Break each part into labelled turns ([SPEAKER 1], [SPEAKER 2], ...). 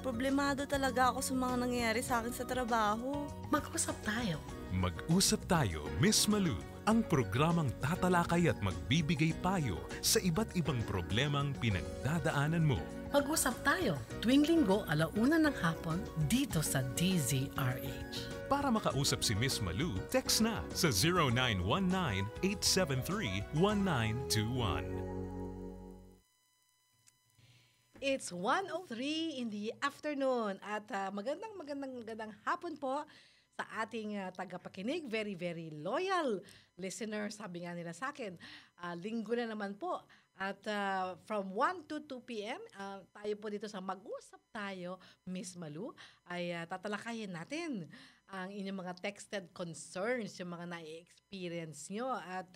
[SPEAKER 1] problemado talaga ako sa mga nangyayari sa akin sa trabaho.
[SPEAKER 2] Mag-usap tayo.
[SPEAKER 3] Mag-usap tayo, Miss Malu, ang programang tatalakay at magbibigay payo sa iba't ibang problemang pinagdadaanan mo.
[SPEAKER 2] Mag-usap tayo tuwing linggo 1:00 ng hapon dito sa DZRH.
[SPEAKER 3] Para makausap si Miss Malu, text na sa 0919-873-1921.
[SPEAKER 4] It's 1:03 in the afternoon at magandang hapon po sa ating tagapakinig. Very, very loyal listener, sabi nga nila sa akin. Linggo na naman po. At from 1 to 2 p.m., tayo po dito sa Mag-usap Tayo, Miss Malu, ay tatalakayin natin ang inyong mga texted concerns, yung mga na-experience nyo. At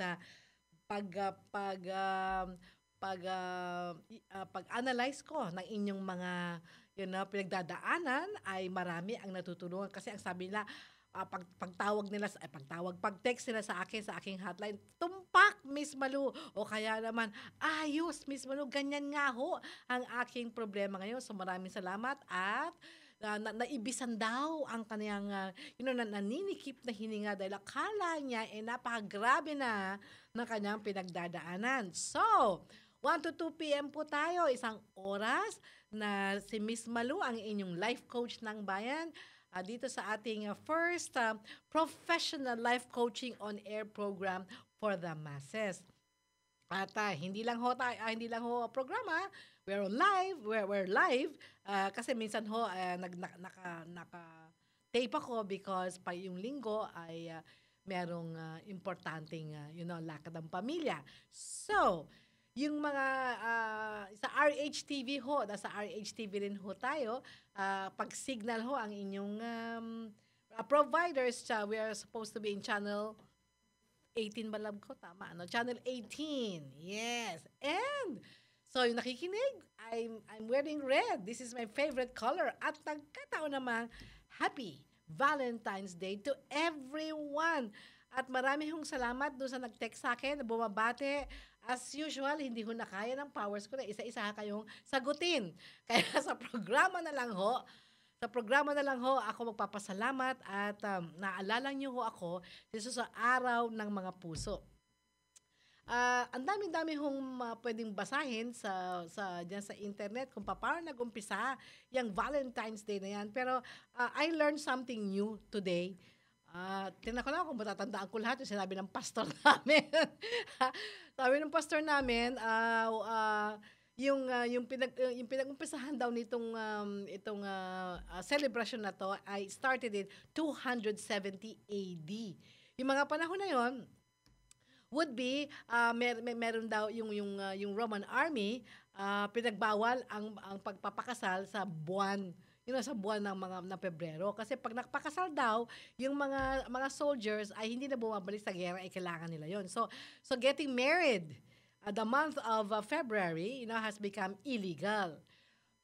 [SPEAKER 4] pag-analyze ko ng inyong mga pinagdadaanan ay marami ang natutulungan. Kasi ang sabi nila, pag-text nila sa akin, sa aking hotline, tumpak, Miss Malu. O kaya naman, ayos, Miss Malu, ganyan nga ho ang aking problema ngayon. So maraming salamat at naibisan daw ang kanyang naninikip na hininga dahil akala niya napakagrabe na ng kanyang pinagdadaanan. So, 1 to 2 p.m. po tayo, isang oras na si Miss Malu, ang inyong life coach ng bayan, dito sa ating first professional life coaching on air program for the masses. At hindi lang ho programa, we're live kasi minsan ho naka-tape ako because pa yung linggo ay merong importanteng lakad ng pamilya. So, yung mga sa RHTV ho, nasa RHTV rin ho tayo, pag-signal ho ang inyong providers, we are supposed to be in channel 18 ba lab ko? Tama, ano? Channel 18. Yes. And, so yung nakikinig, I'm wearing red. This is my favorite color. At nagkataon namang happy Valentine's Day to everyone. At marami hong salamat doon sa nag-text sa akin, bumabate. As usual, hindi ho na kaya ng powers ko na isa-isa kayong sagutin. Kaya sa programa na lang ho, ako magpapasalamat at naalala niyo ho ako dito sa araw ng mga puso. Ang dami-dami hong pwedeng basahin diyan sa internet kung paano nag-umpisa yung Valentine's Day na yan. Pero I learned something new today. Tingnan ko lang kung matatandaan ko lahat yung sinabi ng pastor namin. Sabi ng pastor namin, yung pinag-umpisahan daw nitong celebration na to ay started in 270 AD. Yung mga panahon na yon would be meron daw yung Roman army pinagbawal ang pagpapakasal sa buwan sa buwan ng Pebrero. Kasi pag nagpakasal daw, yung mga soldiers ay hindi na bumabalik sa gera, ay kailangan nila yon. So getting married the month of February, has become illegal.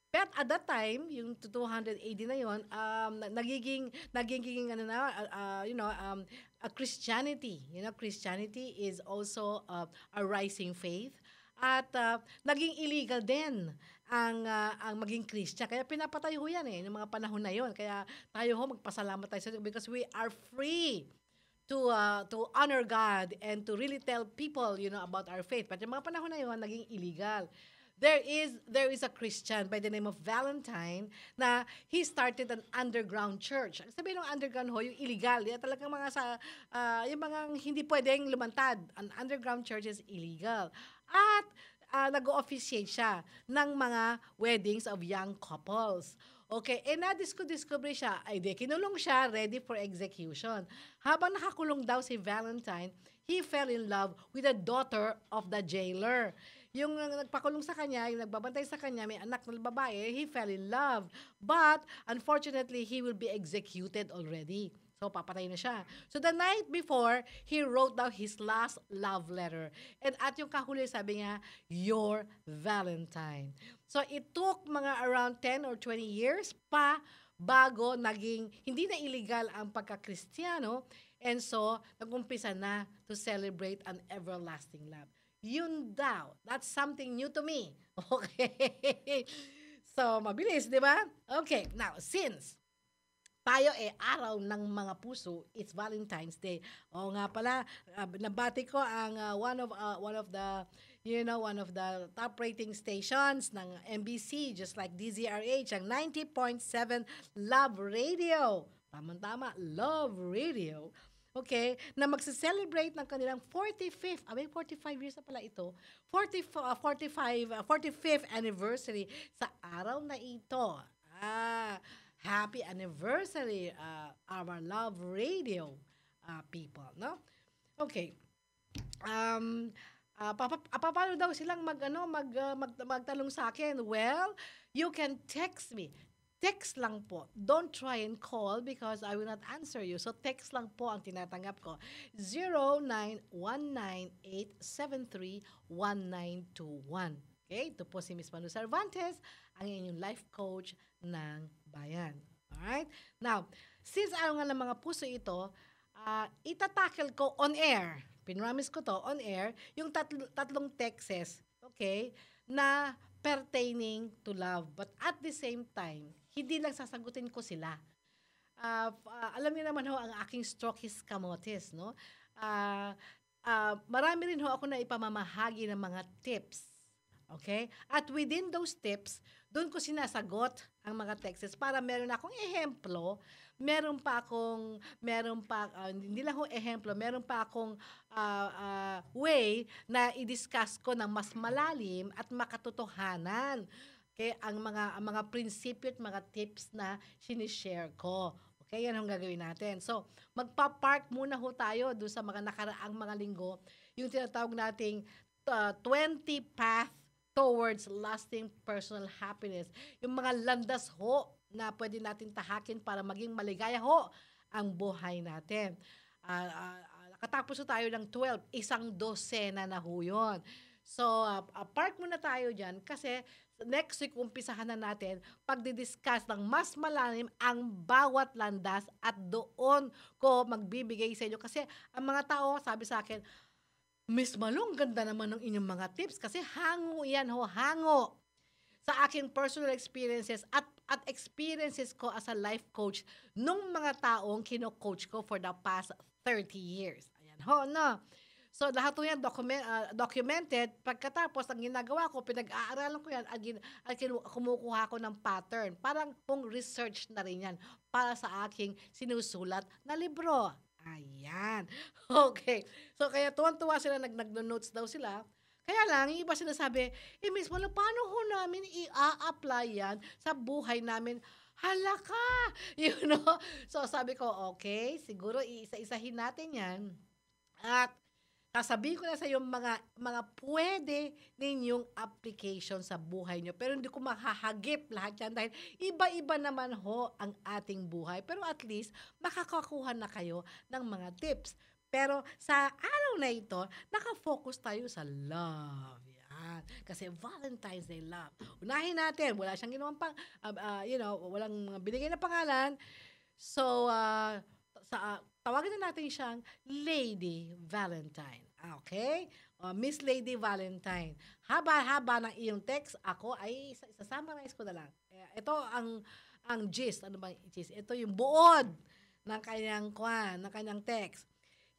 [SPEAKER 4] But at that time, yung 280 na yon, nagiging Christianity. Christianity is also a rising faith. At naging illegal din ang maging Christian. Kaya pinapatay ho yan ng mga panahon na yon. Kaya tayo ho, magpasalamat tayo sa Diyos because we are free to honor God and to really tell people, about our faith. But yung mga panahon na yon, naging illegal. There is a Christian by the name of Valentine na he started an underground church. Sabihin ng underground ho, yung illegal. Yan talagang yung mga hindi pwedeng lumantad. An underground church is illegal. At nag-o-officiate siya ng mga weddings of young couples. Okay, na-discover siya, kinulong siya, ready for execution. Habang nakakulong daw si Valentine, he fell in love with the daughter of the jailer. Yung nagpakulong sa kanya, yung nagbabantay sa kanya, may anak na babae, he fell in love. But, unfortunately, he will be executed already. So, papatay na siya. So, the night before, he wrote down his last love letter. And at yung kahuli, sabi niya, your Valentine. So, it took mga around 10 or 20 years pa bago naging, hindi na illegal ang pagka-Kristiyano. And so, nag-umpisa na to celebrate an everlasting love. Yun daw. That's something new to me. Okay? So, mabilis, di ba? Okay, now, since tayo araw ng mga puso, it's Valentine's Day. O nga pala, nabati ko ang one of the one of the top rating stations ng MBC, just like DZRH, ang 90.7 Love Radio. Tama-tama, Love Radio. Okay, na magse-celebrate ng kanilang 45th, 45 years na pala ito, 45th anniversary sa araw na ito. Happy anniversary, our Love Radio people, no? Okay. Paano daw silang magtanong sa akin? Well, you can text me. Text lang po. Don't try and call because I will not answer you. So text lang po ang tinatanggap ko. 0919-873-1921. Okay? Ito po si Miss Manu Cervantes, ang inyong life coach ng bayan. Alright? Now, since araw nga ng mga puso ito, itatackle ko on air. Pinramis ko to on air, yung tatlong texts, okay, na pertaining to love. But at the same time, hindi lang sasagutin ko sila. Alam niyo naman ho, ang aking stroke is kamotes, no? Marami rin ho ako na ipamamahagi ng mga tips. Okay? At within those tips, doon ko sinasagot ang mga texts para meron akong ehemplo, hindi lang ho ehemplo, meron pa akong way na i-discuss ko ng mas malalim at makatotohanan. Okay, ang mga prinsipyo at mga tips na sinishare ko. Okay, yan ang gagawin natin. So, magpa-park muna ho tayo doon sa mga nakaraang mga linggo, yung tinatawag nating 20 path towards lasting personal happiness. Yung mga landas ho na pwede natin tahakin para maging maligaya ho ang buhay natin. Nakatapos ho tayo ng 12, isang dosena na ho yun. So, park muna tayo dyan kasi next week, umpisahan na natin pagdidiscuss ng mas malalim ang bawat landas at doon ko magbibigay sa inyo. Kasi ang mga tao, sabi sa akin, Miss Malung, ganda naman ng inyong mga tips kasi hango yan ho, hango sa aking personal experiences at experiences ko as a life coach nung mga taong kino-coach ko for the past 30 years. Ayan ho, no? So, lahat po yan documented. Pagkatapos, ang ginagawa ko, pinag-aaralan ko yan at kumukuha ko ng pattern. Parang kung research na rin yan para sa aking sinusulat na libro. Ayan. Okay. So, kaya tuwan-tuwa sila, nag-notes daw sila. Kaya lang, yung iba sinasabi, Miss Manu, paano ho namin i-apply yan sa buhay namin? Hala ka! You know? So, sabi ko, okay, siguro iisa-isahin natin yan. At sasabihin ko na sa iyo mga pwede ninyong application sa buhay nyo. Pero hindi ko mahahagip lahat yan dahil iba-iba naman ho ang ating buhay. Pero at least, makakakuha na kayo ng mga tips. Pero sa araw na ito, nakafocus tayo sa love. Yan. Kasi Valentine's Day love. Unahin natin, wala siyang ginawang walang binigay na pangalan. So, tawagin na natin siyang Lady Valentine. Okay? Miss Lady Valentine. Haba-haba ng iyong text, ako ay isasummarize ko na lang. Ito ang gist. Ano ba yung gist? Ito yung buod ng kanyang text.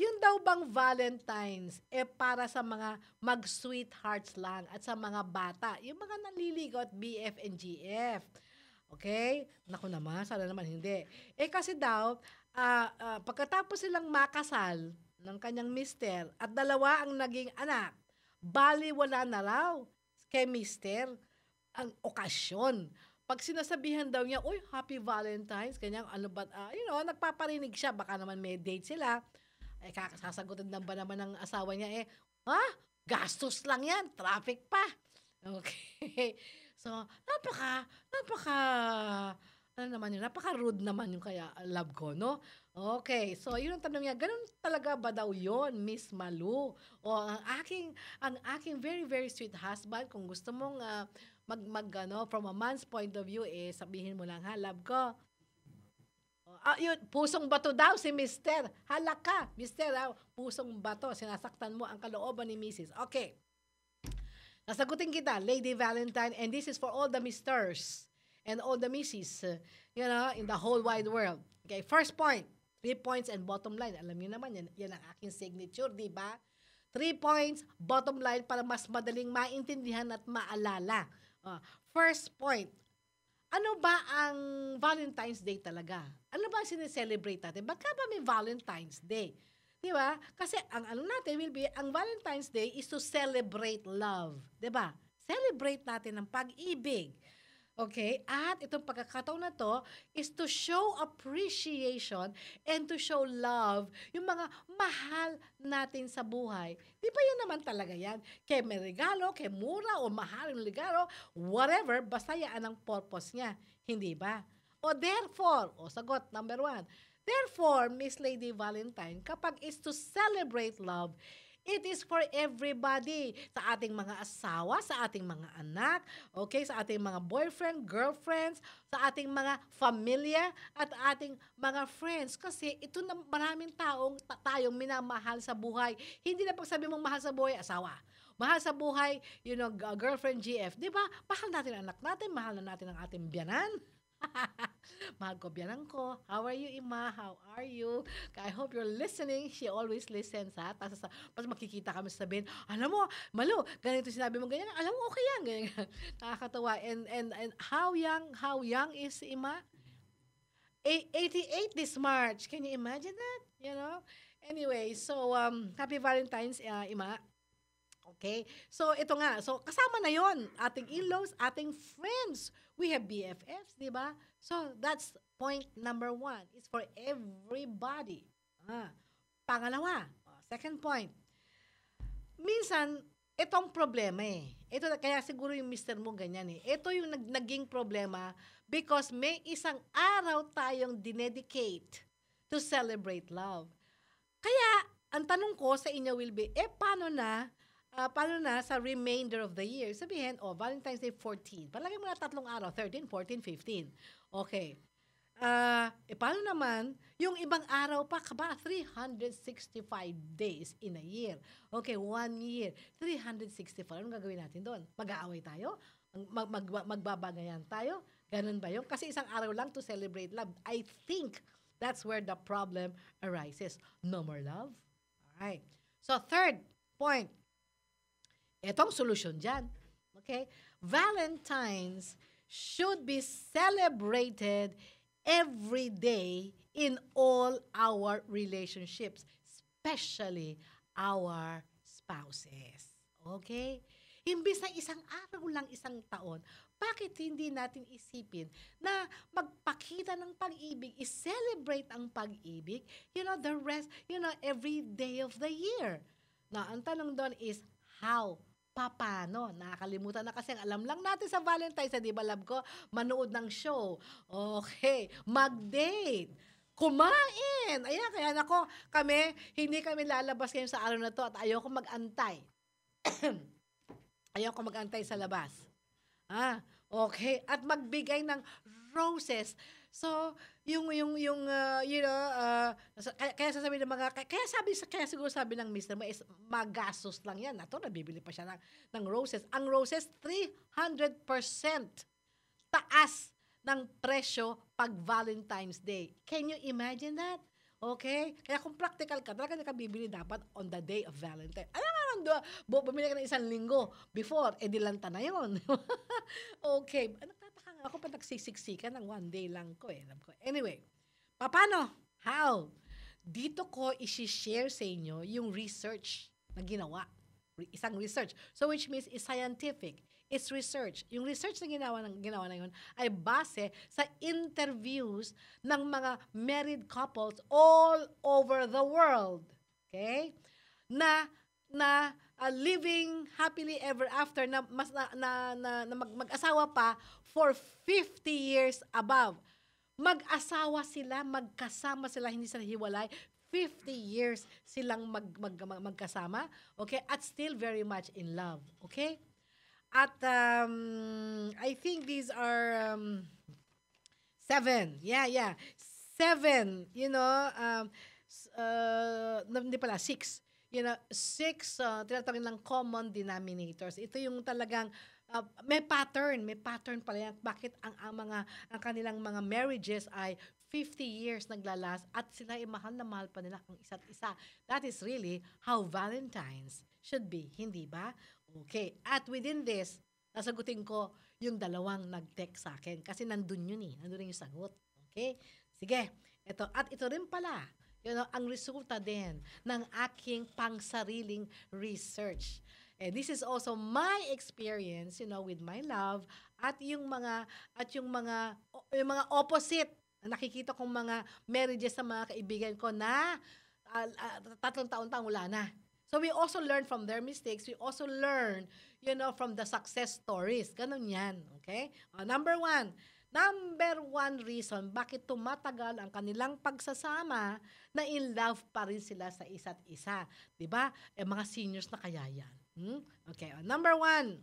[SPEAKER 4] Yung daw bang Valentine's para sa mga mag-sweethearts lang at sa mga bata. Yung mga nanliligaw at BF and GF. Okay? Naku naman, sana naman hindi. Kasi daw, pagkatapos silang makasal ng kanyang mister at dalawa ang naging anak, baliwala na raw kay mister ang okasyon. Pag sinasabihan daw niya, uy, happy Valentine's, kanyang nagpaparinig siya, baka naman may date sila, sasagutin na ba naman ng asawa niya, gastos lang yan, traffic pa. Okay. So, napaka-rude naman yung kaya love ko, no? Okay, so yun ang tanong niya, ganun talaga ba daw yun, Miss Malu? O ang aking very, very sweet husband, kung gusto mong from a man's point of view, sabihin mo lang, ha, love ko. Yun, pusong bato daw si Mister. Hala ka, Mister, pusong bato, sinasaktan mo ang kalooban ni Mrs. Okay. Sasagutin kita, Lady Valentine, and this is for all the misters and all the misses, in the whole wide world. Okay, first point, 3 points and bottom line. Alam niyo naman, yan ang aking signature, di ba? 3 points, bottom line, para mas madaling maintindihan at maalala. First point, ano ba ang Valentine's Day talaga? Ano ba ang sineselebrate natin? Ba't ka ba may Valentine's Day? Di ba? Kasi ang natin will be, ang Valentine's Day is to celebrate love. Di ba? Celebrate natin ang pag-ibig. Okay? At itong pagkakataon na to is to show appreciation and to show love yung mga mahal natin sa buhay. Di ba yan naman talaga yan? Kaya may regalo, kaya mura o mahal yung regalo, whatever, basta yan ang purpose niya. Hindi ba? O therefore, sagot number 1, therefore, Miss Lady Valentine, kapag is to celebrate love, it is for everybody. Sa ating mga asawa, sa ating mga anak, okay, sa ating mga boyfriend, girlfriends, sa ating mga familia, at ating mga friends. Kasi ito na maraming tayong minamahal sa buhay. Hindi na pagsabi mong mahal sa buhay, asawa. Mahal sa buhay, girlfriend, GF. Di ba? Mahal natin ang anak natin, mahal na natin ang ating biyanan. Mahal ko, biyanan ko. How are you, Ima? How are you? I hope you're listening. She always listens, ha? Tapos makikita kami sabihin, alam mo, Malu, ganito sinabi mo, ganyan. Alam mo, okay yan. Ganyan. Nakakatawa. And how young is Ima? 88 this March. Can you imagine that? Anyway, so, happy Valentine's, Ima. Okay? So, ito nga. So, kasama na yon ating in-laws, ating friends. We have BFFs, di ba? So, that's point number 1. It's for everybody. Pangalawa, second point. Minsan, itong problema Ito, kaya siguro yung mister mo ganyan Ito yung naging problema because may isang araw tayong dinedicate to celebrate love. Kaya, ang tanong ko sa inyo will be, paano na sa remainder of the year? Sabihin, Valentine's Day 14. Palagay mo na 3 araw, 13, 14, 15. Okay. Paano naman yung ibang araw pa, 365 days in a year. Okay, 1 year, 365. Anong gagawin natin doon? Mag-aaway tayo? Magbabagayan tayo? Ganun ba yun? Kasi isang araw lang to celebrate love. I think that's where the problem arises. No more love? Alright. So, third point. Etong solusyon dyan. Okay? Valentine's should be celebrated every day in all our relationships, especially our spouses. Okay? Imbis na isang araw lang, isang taon, bakit hindi natin isipin na magpakita ng pag-ibig, i-celebrate ang pag-ibig, the rest, every day of the year. Now, ang tanong doon is, how? Paano? Nakakalimutan na kasi ang alam lang natin sa Valentine's, di ba, love ko? Manood ng show. Okay. Mag-date. Kumain. Ayan, kaya hindi kami lalabas ngayon sa araw na to at ayoko mag-antay. Ayoko mag-antay sa labas. Okay. At magbigay ng roses. So, kaya sasabihin ng kaya siguro sabi ng mister mo is magastos lang yan. Ito, nabibili pa siya ng roses. Ang roses, 300% taas ng presyo pag Valentine's Day. Can you imagine that? Okay? Kaya kung practical ka, talaga nakabibili dapat on the day of Valentine. Bumili ka ng 1 linggo before, dilanta na yun. Okay. Nagtataka nga ako pa nagsisiksikan ng 1 day lang ko Anyway, paano? How? Dito ko isi-share sa inyo yung research na ginawa. Isang research. So which means is scientific. It's research. Yung research na ginawa na yun ay base sa interviews ng mga married couples all over the world. Okay? Na living happily ever after na mag-asawa pa for 50 years above. Mag-asawa sila, magkasama sila, hindi sila hiwalay. 50 years silang magkasama. Okay? At still very much in love. Okay? At I think these are 7. Yeah. 7, hindi pala, 6. 6 tinatawag ng common denominators. Ito yung talagang may pattern pala yan. Bakit ang kanilang mga marriages ay 50 years naglalas at sila ay mahal na mahal pa nila ang isa't isa. That is really how Valentine's should be, hindi ba? Okay. At within this, nasagutin ko yung dalawang nag-text sa akin kasi nandun yun nandun yung sagot. Okay? Sige. At ito rin pala, ang resulta din ng aking pangsariling research. And this is also my experience, with my love at yung mga opposite na nakikita kong mga marriages sa mga kaibigan ko na 3 taon wala na. So we also learn from their mistakes. We also learn, from the success stories. Ganun yan. Okay? Number one reason bakit tumatagal ang kanilang pagsasama na in love pa rin sila sa isa't isa. Diba? Mga seniors na kaya yan. Okay. Number 1,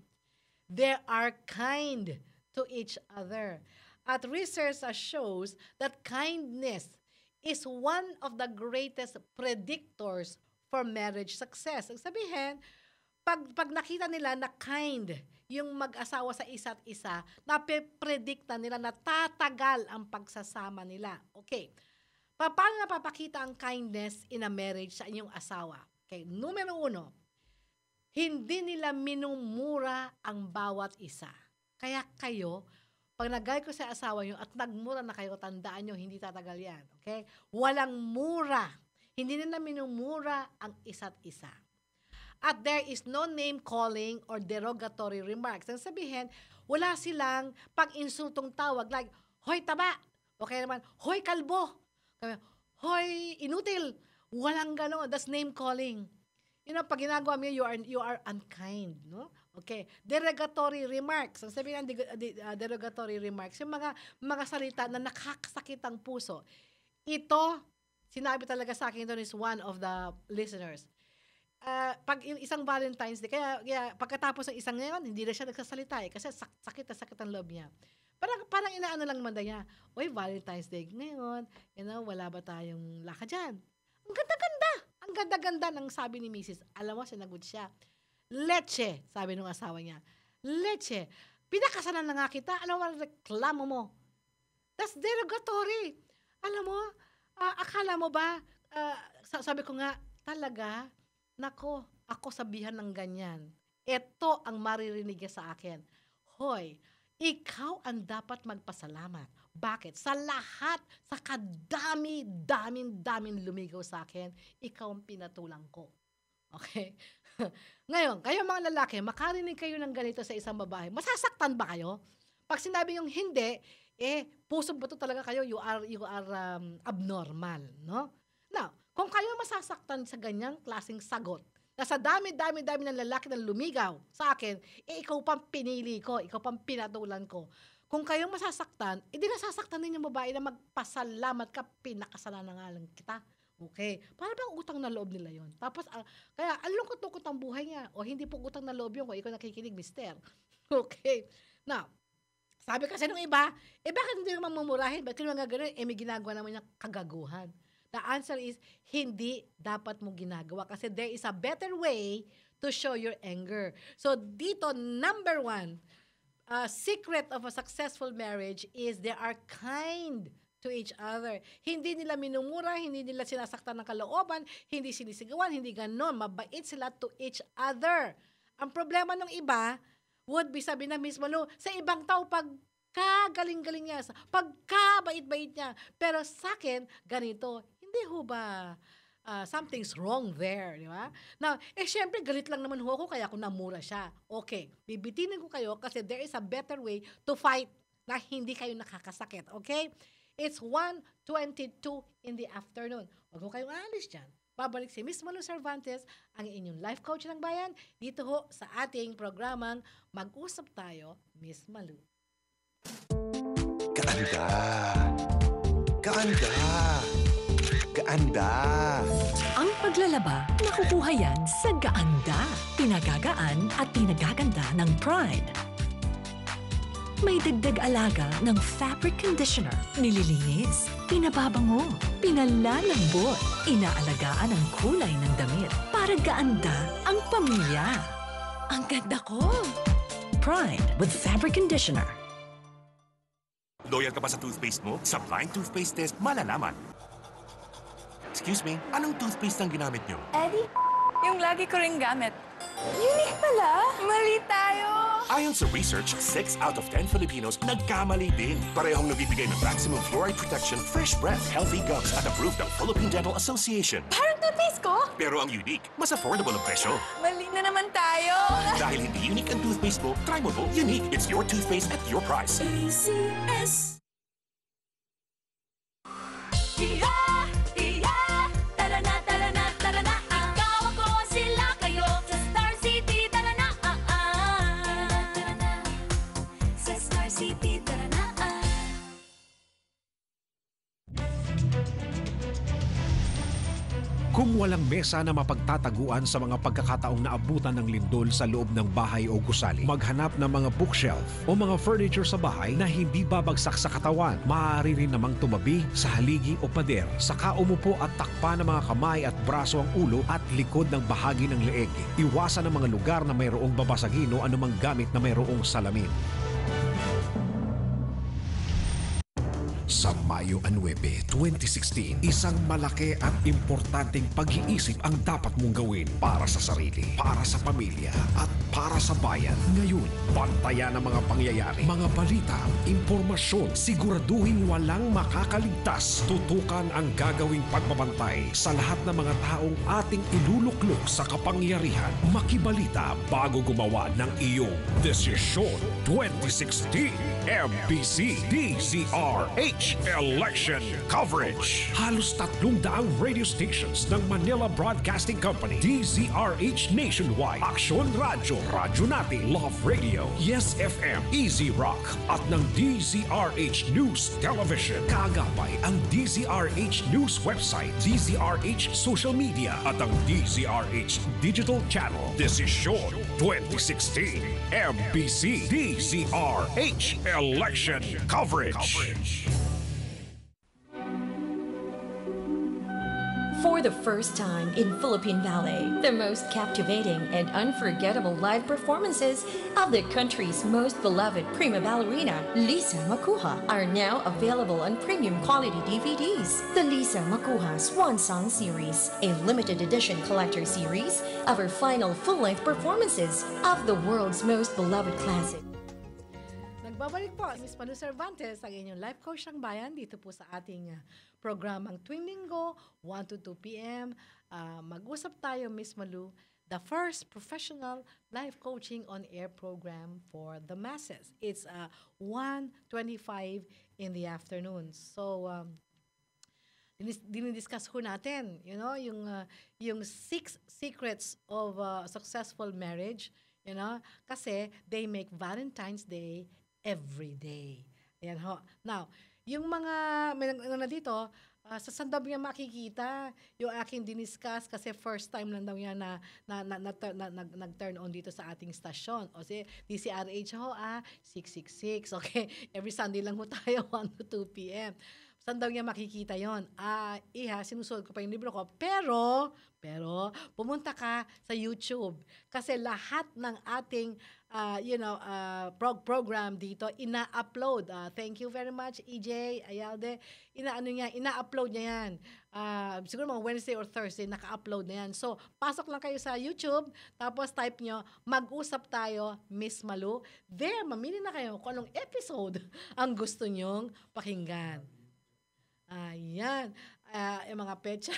[SPEAKER 4] they are kind to each other. At research shows that kindness is one of the greatest predictors for marriage success. Ang sabihin, pag nakita nila na kind yung mag-asawa sa isa't isa, nape-predict na nila na tatagal ang pagsasama nila. Okay. Paano napapakita ang kindness in a marriage sa inyong asawa? Okay. Numero 1, hindi nila minumura ang bawat isa. Kaya kayo, pag nagay ko sa asawa nyo at nagmura na kayo, tandaan nyo, hindi tatagal yan. Okay? Walang mura. Hindi nila minumura ang isa't isa. At there is no name-calling or derogatory remarks. Ang sabihin, wala silang pag-insultong tawag like, hoy taba, okay naman, hoy kalbo, hoy inutil. Walang gano'n. That's name-calling. Pag ginagawa mo you are unkind, no? Okay. Derogatory remarks. Ang sabihin ng derogatory remarks, yung mga salita na nakakasakit ang puso. Ito, sinabi talaga sa akin, ito is one of the listeners. Pag isang Valentine's Day, kaya pagkatapos ng isang ngayon, hindi na siya nagsasalita kasi sakit ang loob niya. Parang inaano lang naman niya, oy, Valentine's Day ngayon, wala ba tayong lakad dyan? Ang ganda-ganda! Ang ganda-ganda ng sabi ni Mrs. Alam mo, sinagot siya, leche, sabi ng asawa niya. Leche. Pinakasalan na nga kita, ano ang reklamo mo? That's derogatory. Alam mo, akala mo ba, sabi ko nga, talaga, nako, ako sabihan ng ganyan. Ito ang maririnig niya sa akin. Hoy, ikaw ang dapat magpasalamat. Bakit? Sa lahat, sa kadami-daming lumigaw sa akin, ikaw ang pinatulang ko. Okay? Ngayon, kayo mga lalaki, makarinig kayo ng ganito sa isang babae, masasaktan ba kayo? Pag sinabi yung hindi, puso ba ito talaga kayo? You are abnormal, no? Now, kung kayo masasaktan sa ganyang klaseng sagot, na sa dami-dami ng lalaki na lumigaw sa akin, ikaw pang pinili ko, ikaw pang pinatulan ko. Kung kayo masasaktan, di nasasaktan din yung babae na magpasalamat ka, pinakasalan na nga lang kita. Okay. Para bang utang na loob nila yon. Tapos, kaya, ang lungkot-lungkot ang buhay niya. O hindi po utang na loob yun kung ikaw nakikinig, mister. Okay. Now, sabi kasi nung iba, bakit hindi naman mamurahin? Bakit naman gagawin? May ginagawa naman niyang kagaguhan. The answer is, hindi dapat mo ginagawa kasi there is a better way to show your anger. So, dito, number 1, secret of a successful marriage is they are kind to each other. Hindi nila minumura, hindi nila sinasaktan ng kalooban, hindi sinisigawan, hindi ganon. Mabait sila to each other. Ang problema ng iba would be, sabi na Miss Malu, sa ibang tao pagkagaling-galing niya, pagkabait-bait niya. Pero sa akin, ganito, hindi ho ba something's wrong there, di ba? Now, syempre, galit lang naman ho ako, kaya ako namura siya. Okay, bibitinin ko kayo kasi there is a better way to fight na hindi kayo nakakasakit. Okay? It's 1:22 in the afternoon. Huwag mo kayong aalis dyan. Babalik si Miss Malu Cervantes, ang inyong life coach ng bayan, dito ho sa ating programang Mag-usap Tayo, Miss Malu.
[SPEAKER 5] Kaanda! Kaanda! Kaanda!
[SPEAKER 6] Ang paglalaba, nakukuha yan sa Gaanda. Pinagagaan at pinagaganda ng Pride. May dagdag alaga ng fabric conditioner, nililinis, pinababango, pinalalambot, inaalagaan ang kulay ng damit para para gaanda ang pamilya. Ang ganda ko! Pride with fabric conditioner.
[SPEAKER 5] Loyal ka ba sa toothpaste mo? Sa blind toothpaste test, malalaman. Excuse me, anong toothpaste ang ginamit nyo?
[SPEAKER 7] Eddie, yung lagi ko ring gamit. Unique pala! Mali tayo!
[SPEAKER 5] Ayon sa research, 6 out of 10 Filipinos nagkamali din. Parehong nabibigay ng maximum fluoride protection, fresh breath, healthy gums at approved ng Philippine Dental Association.
[SPEAKER 7] Parang toothpaste ko?
[SPEAKER 5] Pero ang unique, mas affordable ang presyo.
[SPEAKER 7] Mali na naman tayo!
[SPEAKER 5] Dahil hindi unique ang toothpaste mo, try mo to. Unique, it's your toothpaste at your price.
[SPEAKER 7] ACS. Iya! Iya! Tara na, tara na, tara na! Ikaw, ako, sila, kayo sa Star City, tara na! Tara na, sa Star City, tara na!
[SPEAKER 8] Kung walang mesa na mapagtataguan sa mga pagkakataong naabutan ng lindol sa loob ng bahay o gusali, maghanap ng mga bookshelf o mga furniture sa bahay na hindi babagsak sa katawan. Maaari rin namang tumabi sa haligi o pader. Saka umupo at takpan ng mga kamay at braso ang ulo at likod ng bahagi ng leeg. Iwasan ang mga lugar na mayroong babasagin o anumang gamit na mayroong salamin. Sa Mayo 9, 2016, isang malaki at importanteng pag-iisip ang dapat mong gawin para sa sarili, para sa pamilya, at para sa bayan. Ngayon, bantayan ang mga pangyayari, mga balita, impormasyon, siguraduhin walang makakaligtas. Tutukan ang gagawing pagbabantay sa lahat ng mga taong ating iluluklok sa kapangyarihan. Makibalita bago gumawa ng iyong desisyon. 2016 MBC DZRH Election Coverage. Halos 300 radio stations ng Manila Broadcasting Company, DZRH Nationwide, Aksyon Radio, Radyo Natin, Love Radio, Yes FM, Easy Rock, at ng DZRH News Television. Kaagapay ang DZRH News website, DZRH social media, at ang DZRH Digital Channel. Desisyon 2016 MBC DZRH Election Coverage.
[SPEAKER 9] For the first time in Philippine Ballet, the most captivating and unforgettable live performances of the country's most beloved prima ballerina, Lisa Makuha, are now available on premium quality DVDs. The Lisa Makuha Swan Song Series, a limited edition collector series of her final full-length performances of the world's most beloved classic.
[SPEAKER 4] Nagbabalik po, Miss Malu Cervantes, ang inyong life coach ng bayan dito po sa ating programang tuwing linggo, 1 to 2 p.m. Mag-usap tayo, Miss Malu, the first professional life coaching on-air program for the masses. It's 1:25 in the afternoon. So, dinidiscuss ko natin, you know, yung 6 secrets of successful marriage, you know, kasi they make Valentine's Day every day. Ayan ho. Now, yung mga may na dito, sa saan daw niya makikita yung aking diniscuss kasi first time lang daw niya nag-turn on dito sa ating stasyon. O si DCRH ho, 666. Okay? Every Sunday lang ho tayo, 1 to 2 p.m. Saan daw niya makikita yon? Sinusunod ko pa yung libro ko. Pero, pumunta ka sa YouTube. Kasi lahat ng ating, program dito, ina-upload. Thank you very much, EJ, Ayalde. Ina-upload niya yan. Siguro mga Wednesday or Thursday, naka-upload na yan. So, pasok lang kayo sa YouTube, tapos type nyo, mag-usap tayo, Miss Malu. There, mamili na kayo kung anong episode ang gusto nyong pakinggan. Ayan. Yung mga pecha.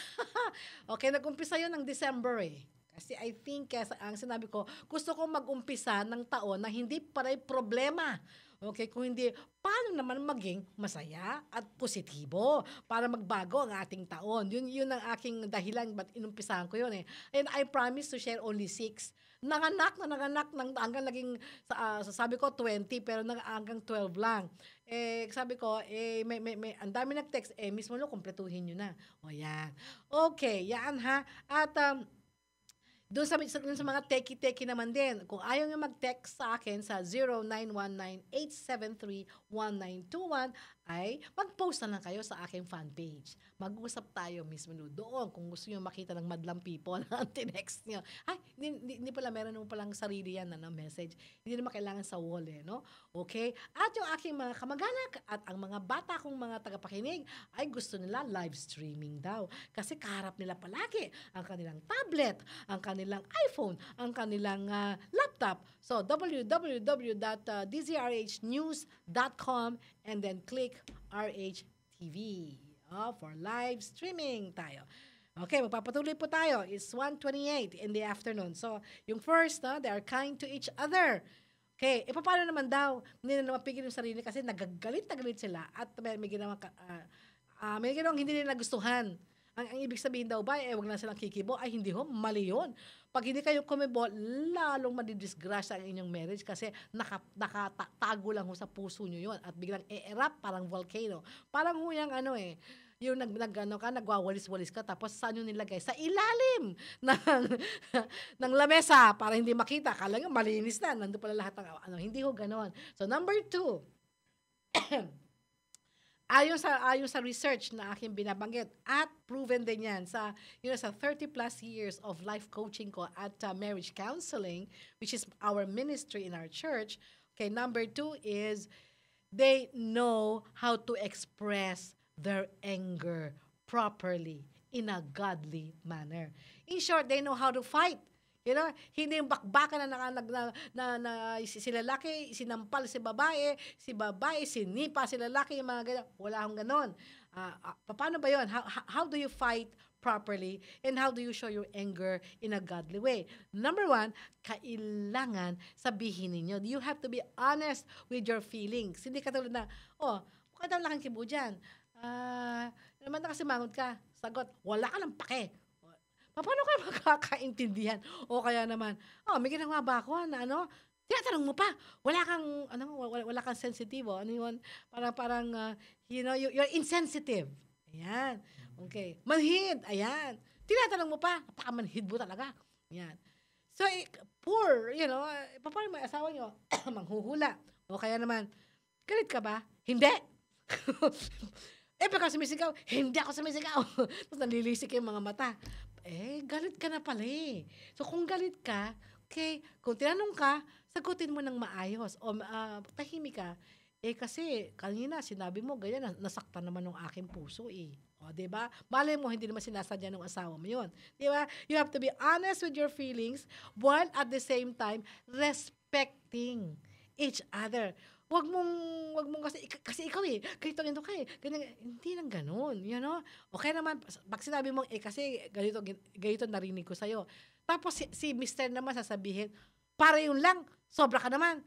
[SPEAKER 4] Okay, nag-umpisa yun ng December eh. Kasi I think, ang sinabi ko, gusto kong mag-umpisa ng taon na hindi paray problema. Okay, kung hindi, paano naman maging masaya at positibo para magbago ang ating taon? Yun ang aking dahilan ba't inumpisahan ko yun eh. And I promise to share only 6. Nanganak hanggang naging, sabi ko 20, pero hanggang 12 lang. Sabi ko, may ang dami nag-text, mismo kumpletuhin nyo na. O yan. Okay, yan ha. At, doon sa mga teki-teki naman din, kung ayaw nyo mag-text sa akin sa 0919-873-1921, ay mag-post na lang kayo sa aking fan page. Mag-usap tayo mismo doon kung gusto nyo makita ng madlang people na tinext nyo. Ay, hindi pala, meron naman palang sarili yan na message. Hindi naman kailangan sa wall no? Okay? At yung aking mga kamag-anak at ang mga bata kong mga tagapakinig ay gusto nila live streaming daw. Kasi kaharap nila palagi ang kanilang tablet, ang kanilang iPhone, ang kanilang laptop. So, www.dzrhnews.com and then click RHTV for live streaming tayo. Okay, magpapatuloy po tayo. It's 1:28 in the afternoon. So, yung first, they are kind to each other. Okay, paano naman daw? Hindi na mapigil yung sarili kasi nagagalit sila at may ginawang hindi nila nagustuhan. Ang ibig sabihin daw ba, wag na silang kikibo. Ay, hindi ho, mali yun. Pag hindi kayo kumibo, lalong madidisgrasya ang inyong marriage kasi nakatago lang ho sa puso nyo yun at biglang e-erupt parang volcano. Parang ho yung yung nagwawalis-walis ka tapos saan yun nilagay? Sa ilalim ng lamesa para hindi makita. Kala nga malinis na. Nandun pala lahat ng hindi ho ganon. So, number 2, ayon sa research na aking binabanggit at proven din yan sa 30 plus years of life coaching ko at marriage counseling, which is our ministry in our church. Okay, number 2 is they know how to express their anger properly in a godly manner. In short, they know how to fight. Hindi yung bakbakan na si lalaki, sinampal si babae sinipa si lalaki, yung mga ganyan. Wala akong ganon. Paano ba yun? How do you fight properly and how do you show your anger in a godly way? Number 1, kailangan sabihin ninyo. You have to be honest with your feelings. Hindi katulad na, mukha daw laking kibo dyan. Naman na kasi mangod ka. Sagot, wala ka ng pake. Paano kayo makakaintindihan? O kaya naman, may ginawa ba ako na tinatanong mo pa, wala kang sensitibo. Yun? Parang you're insensitive. Ayan. Okay. Manhid. Ayan. Tinatanong mo pa, napakamanhid mo talaga. Ayan. So, poor, paano may asawa nyo? Manghuhula. O kaya naman, galit ka ba? Hindi. Baka sumisigaw, hindi ako sumisigaw. Tapos nalilisik yung mga mata. Galit ka na pala eh. So, kung galit ka, okay, kung tinanong ka, sagutin mo ng maayos. O tahimik ka. Kasi kanina sinabi mo, ganyan, nasaktan naman ng aking puso eh. O, diba? Malay mo, hindi naman sinasadya ng asawa mo yun. Diba? You have to be honest with your feelings while at the same time respecting each other. Wag mong kasi ikaw ganito ka ganyan, hindi nang ganoon, Okay naman pag sinabi mo kasi ganito narinig ko sa'yo. Tapos si Mr. naman sasabihin, para yun lang, sobra ka naman.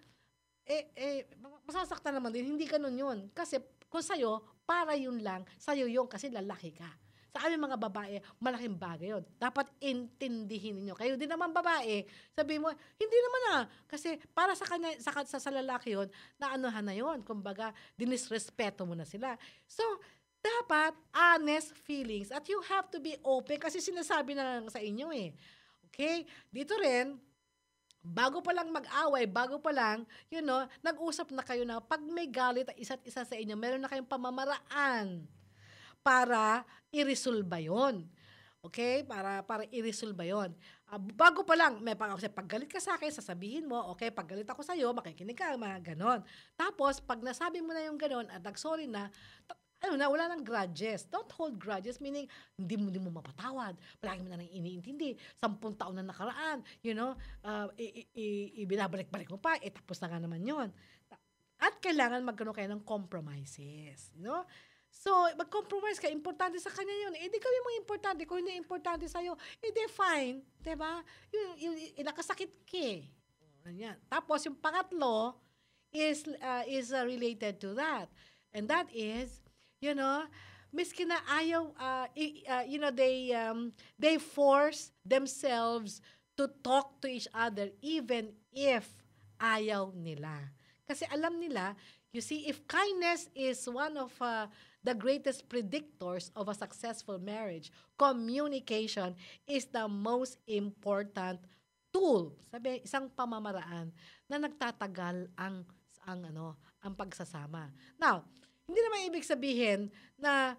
[SPEAKER 4] Masasaktan naman din, hindi ganoon yun. Kasi kung sa'yo, para yun lang, sa'yo yun kasi lalaki ka. Sa aming mga babae, malaking bagay yun. Dapat intindihin niyo. Kayo din naman babae, sabihin mo, hindi naman kasi para sa kanya, sa lalaki yun, naanuhan na yun. Kumbaga, dinisrespeto mo na sila. So, dapat honest feelings at you have to be open kasi sinasabi na lang sa inyo Okay? Dito rin, bago pa lang mag-away, bago pa lang, nag-usap na kayo na pag may galit at isa't isa sa inyo, meron na kayong pamamaraan para i-resolve yon. Okay? Para i-resolve yon. Bago pa lang, kasi pag galit ka sa akin, sasabihin mo, okay, pag galit ako sa'yo, makikinig ka, mga ganon. Tapos, pag nasabi mo na yung ganon at nag-sorry na, wala nang grudges. Don't hold grudges, meaning, hindi mo mapatawad. Palagi mo na nang iniintindi. 10 taon na nakaraan, ibinabalik-balik mo pa, tapos na nga naman yon. At kailangan magkaroon kayo ng compromises. So, mag-compromise ka. Importante sa kanya yun. Di gawin mo importante. Kung hindi importante sa'yo, di fine. Diba? Nakasakit ka. Ganyan. Tapos, yung pangatlo is related to that. And that is, miski na ayaw, they force themselves to talk to each other even if ayaw nila. Kasi alam nila, you see, if kindness is one of the greatest predictors of a successful marriage, communication is the most important tool. Sabi, isang pamamaraan na nagtatagal ang pagsasama. Now, hindi naman ibig sabihin na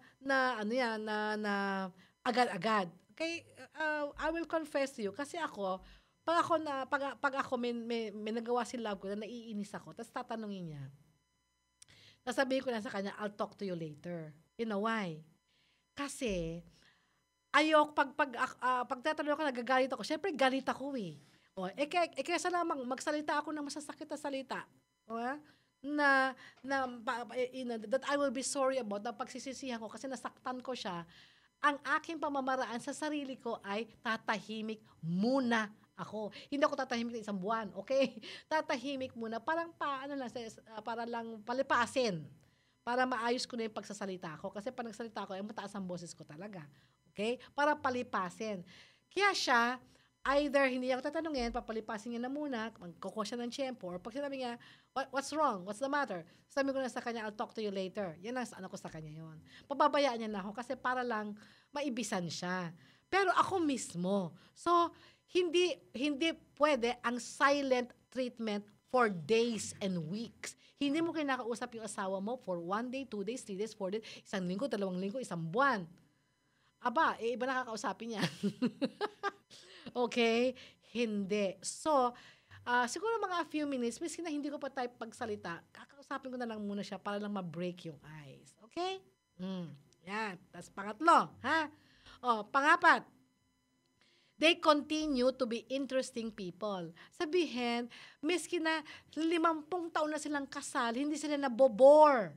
[SPEAKER 4] ano yan, na agad-agad. Okay, I will confess to you, kasi ako, pag ako may nagawa si love ko na naiinis ako, tapos tatanungin niya, sasabihin ko na sa kanya, I'll talk to you later. You know why? Kasi, pag tatanong ako, nagagalit ako, syempre galit ako eh. Kaysa namang magsalita ako ng masasakit na salita. That I will be sorry about, na pagsisisihan ko kasi nasaktan ko siya, ang aking pamamaraan sa sarili ko ay tatahimik muna ako. Hindi ako tatahimik ng isang buwan, okay? Tatahimik muna, para lang palipasin, para maayos ko na yung pagsasalita ko. Kasi pag nagsalita ko, ay mataas ang boses ko talaga. Okay? Para palipasin. Kaya siya, either hindi ako tatanungin, papalipasin niya na muna, magkukuha siya ng tiyempo, or pag sinabi niya, what's wrong? What's the matter? Sabi ko na sa kanya, I'll talk to you later. Yan ang ano ko sa kanya yon. Pababayaan niya na ako kasi para lang maibisan siya. Pero ako mismo. So, hindi pwede ang silent treatment for days and weeks. Hindi mo kinakausap yung asawa mo for 1 day, 2 days, 3 days, 4 days, 1 linggo, 2 linggo, 1 buwan. Aba, iba nakakausapin niya. Okay? Hindi. So, siguro mga few minutes, miski na hindi ko pa type pagsalita, kakausapin ko na lang muna siya para lang ma-break yung ice. Okay? Yan. Tapos pangatlo, ha? Pangapat, they continue to be interesting people. Sabihin, miski na 50 taon na silang kasal, hindi sila nabobore.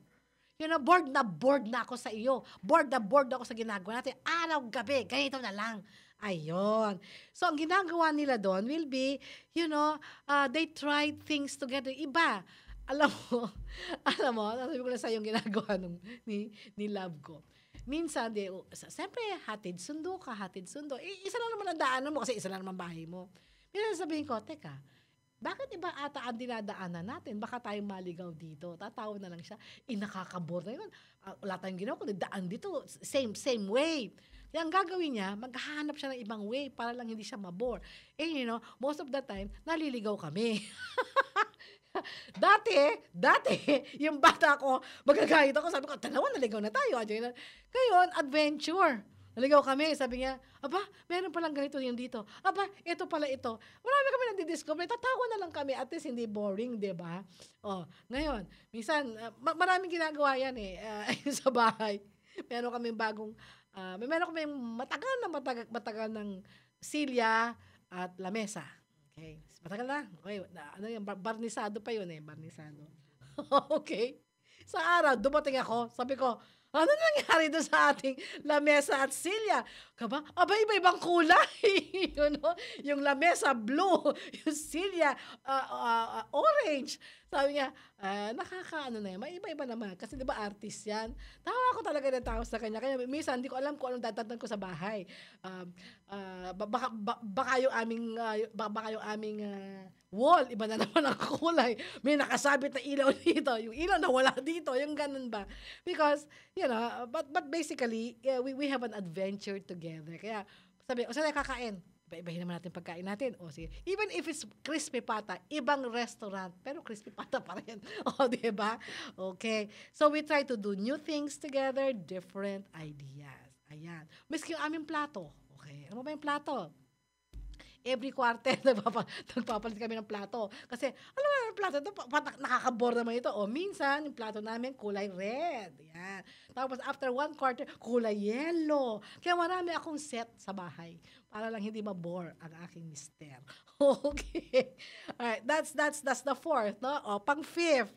[SPEAKER 4] Bored na ako sa iyo. Bored ako sa ginagawa natin. Araw, gabi, ganito na lang. Ayun. So, ang ginagawa nila doon will be, they try things together. Iba. Alam mo, sabi ko na sa yung ginagawa ni love ko. Minsan, siyempre, hatid sundo. Isa lang naman ang daanan mo kasi isa lang naman bahay mo. Minsan sabihin ko, teka, bakit iba ata ang dinadaanan natin? Baka tayo maligaw dito. Tatawa na lang siya. Nakakabore na yun. Wala tayong ginawa kundi daan dito. Same way. Kaya ang gagawin niya, maghahanap siya ng ibang way para lang hindi siya mabore. Most of the time, naliligaw kami. Dati, yung bata ko, magagayot ako, sabi ko, dalawa, naligaw na tayo. Ngayon, adventure. Naligaw kami, sabi niya, aba, meron palang ganito yung dito. Aba, ito pala ito. Marami kami nagdi-discover, tatawa na lang kami, at least hindi boring, di ba? Ngayon, minsan, maraming ginagawa yan sa bahay. Meron kami matagal ng silya at lamesa. Okay. Matagal na. Okay. Barnisado pa yun barnisado. Okay. Sa araw, dumating ako, sabi ko, ano nangyari doon sa ating lamesa at silya? Aba, iba-ibang kulay. Yung lamesa, blue. Yung silya, orange. Sabi niya, nakakaano na yan. May iba-iba naman. Kasi di ba artist yan? Tawa ako talaga ng tao sa kanya. Kaya minsan, hindi ko alam kung anong datatnan ko sa bahay. Baka yung aming wall, iba na naman ang kulay. May nakasabit na ilaw dito. Yung ilaw na wala dito. Yung ganun ba? Because, but basically, we have an adventure together. Kaya, sabi, saan kakain? Iba-ibahin naman natin pagkain natin. Sige. Even if it's crispy pata, ibang restaurant, pero crispy pata pa rin. Diba? Okay. So, we try to do new things together, different ideas. Ayan. Miski yung aming plato. Okay. Ano ba yung plato? Every quarter, nagpapalit kami ng plato. Kasi, alam mo, yung plato, nakakabore naman ito. Minsan, yung plato namin, kulay red. Yan. Tapos, after 1 quarter, kulay yellow. Kaya marami akong set sa bahay para lang hindi mabore ang aking mister. Okay. Alright, that's the 4th, no? Pang 5th,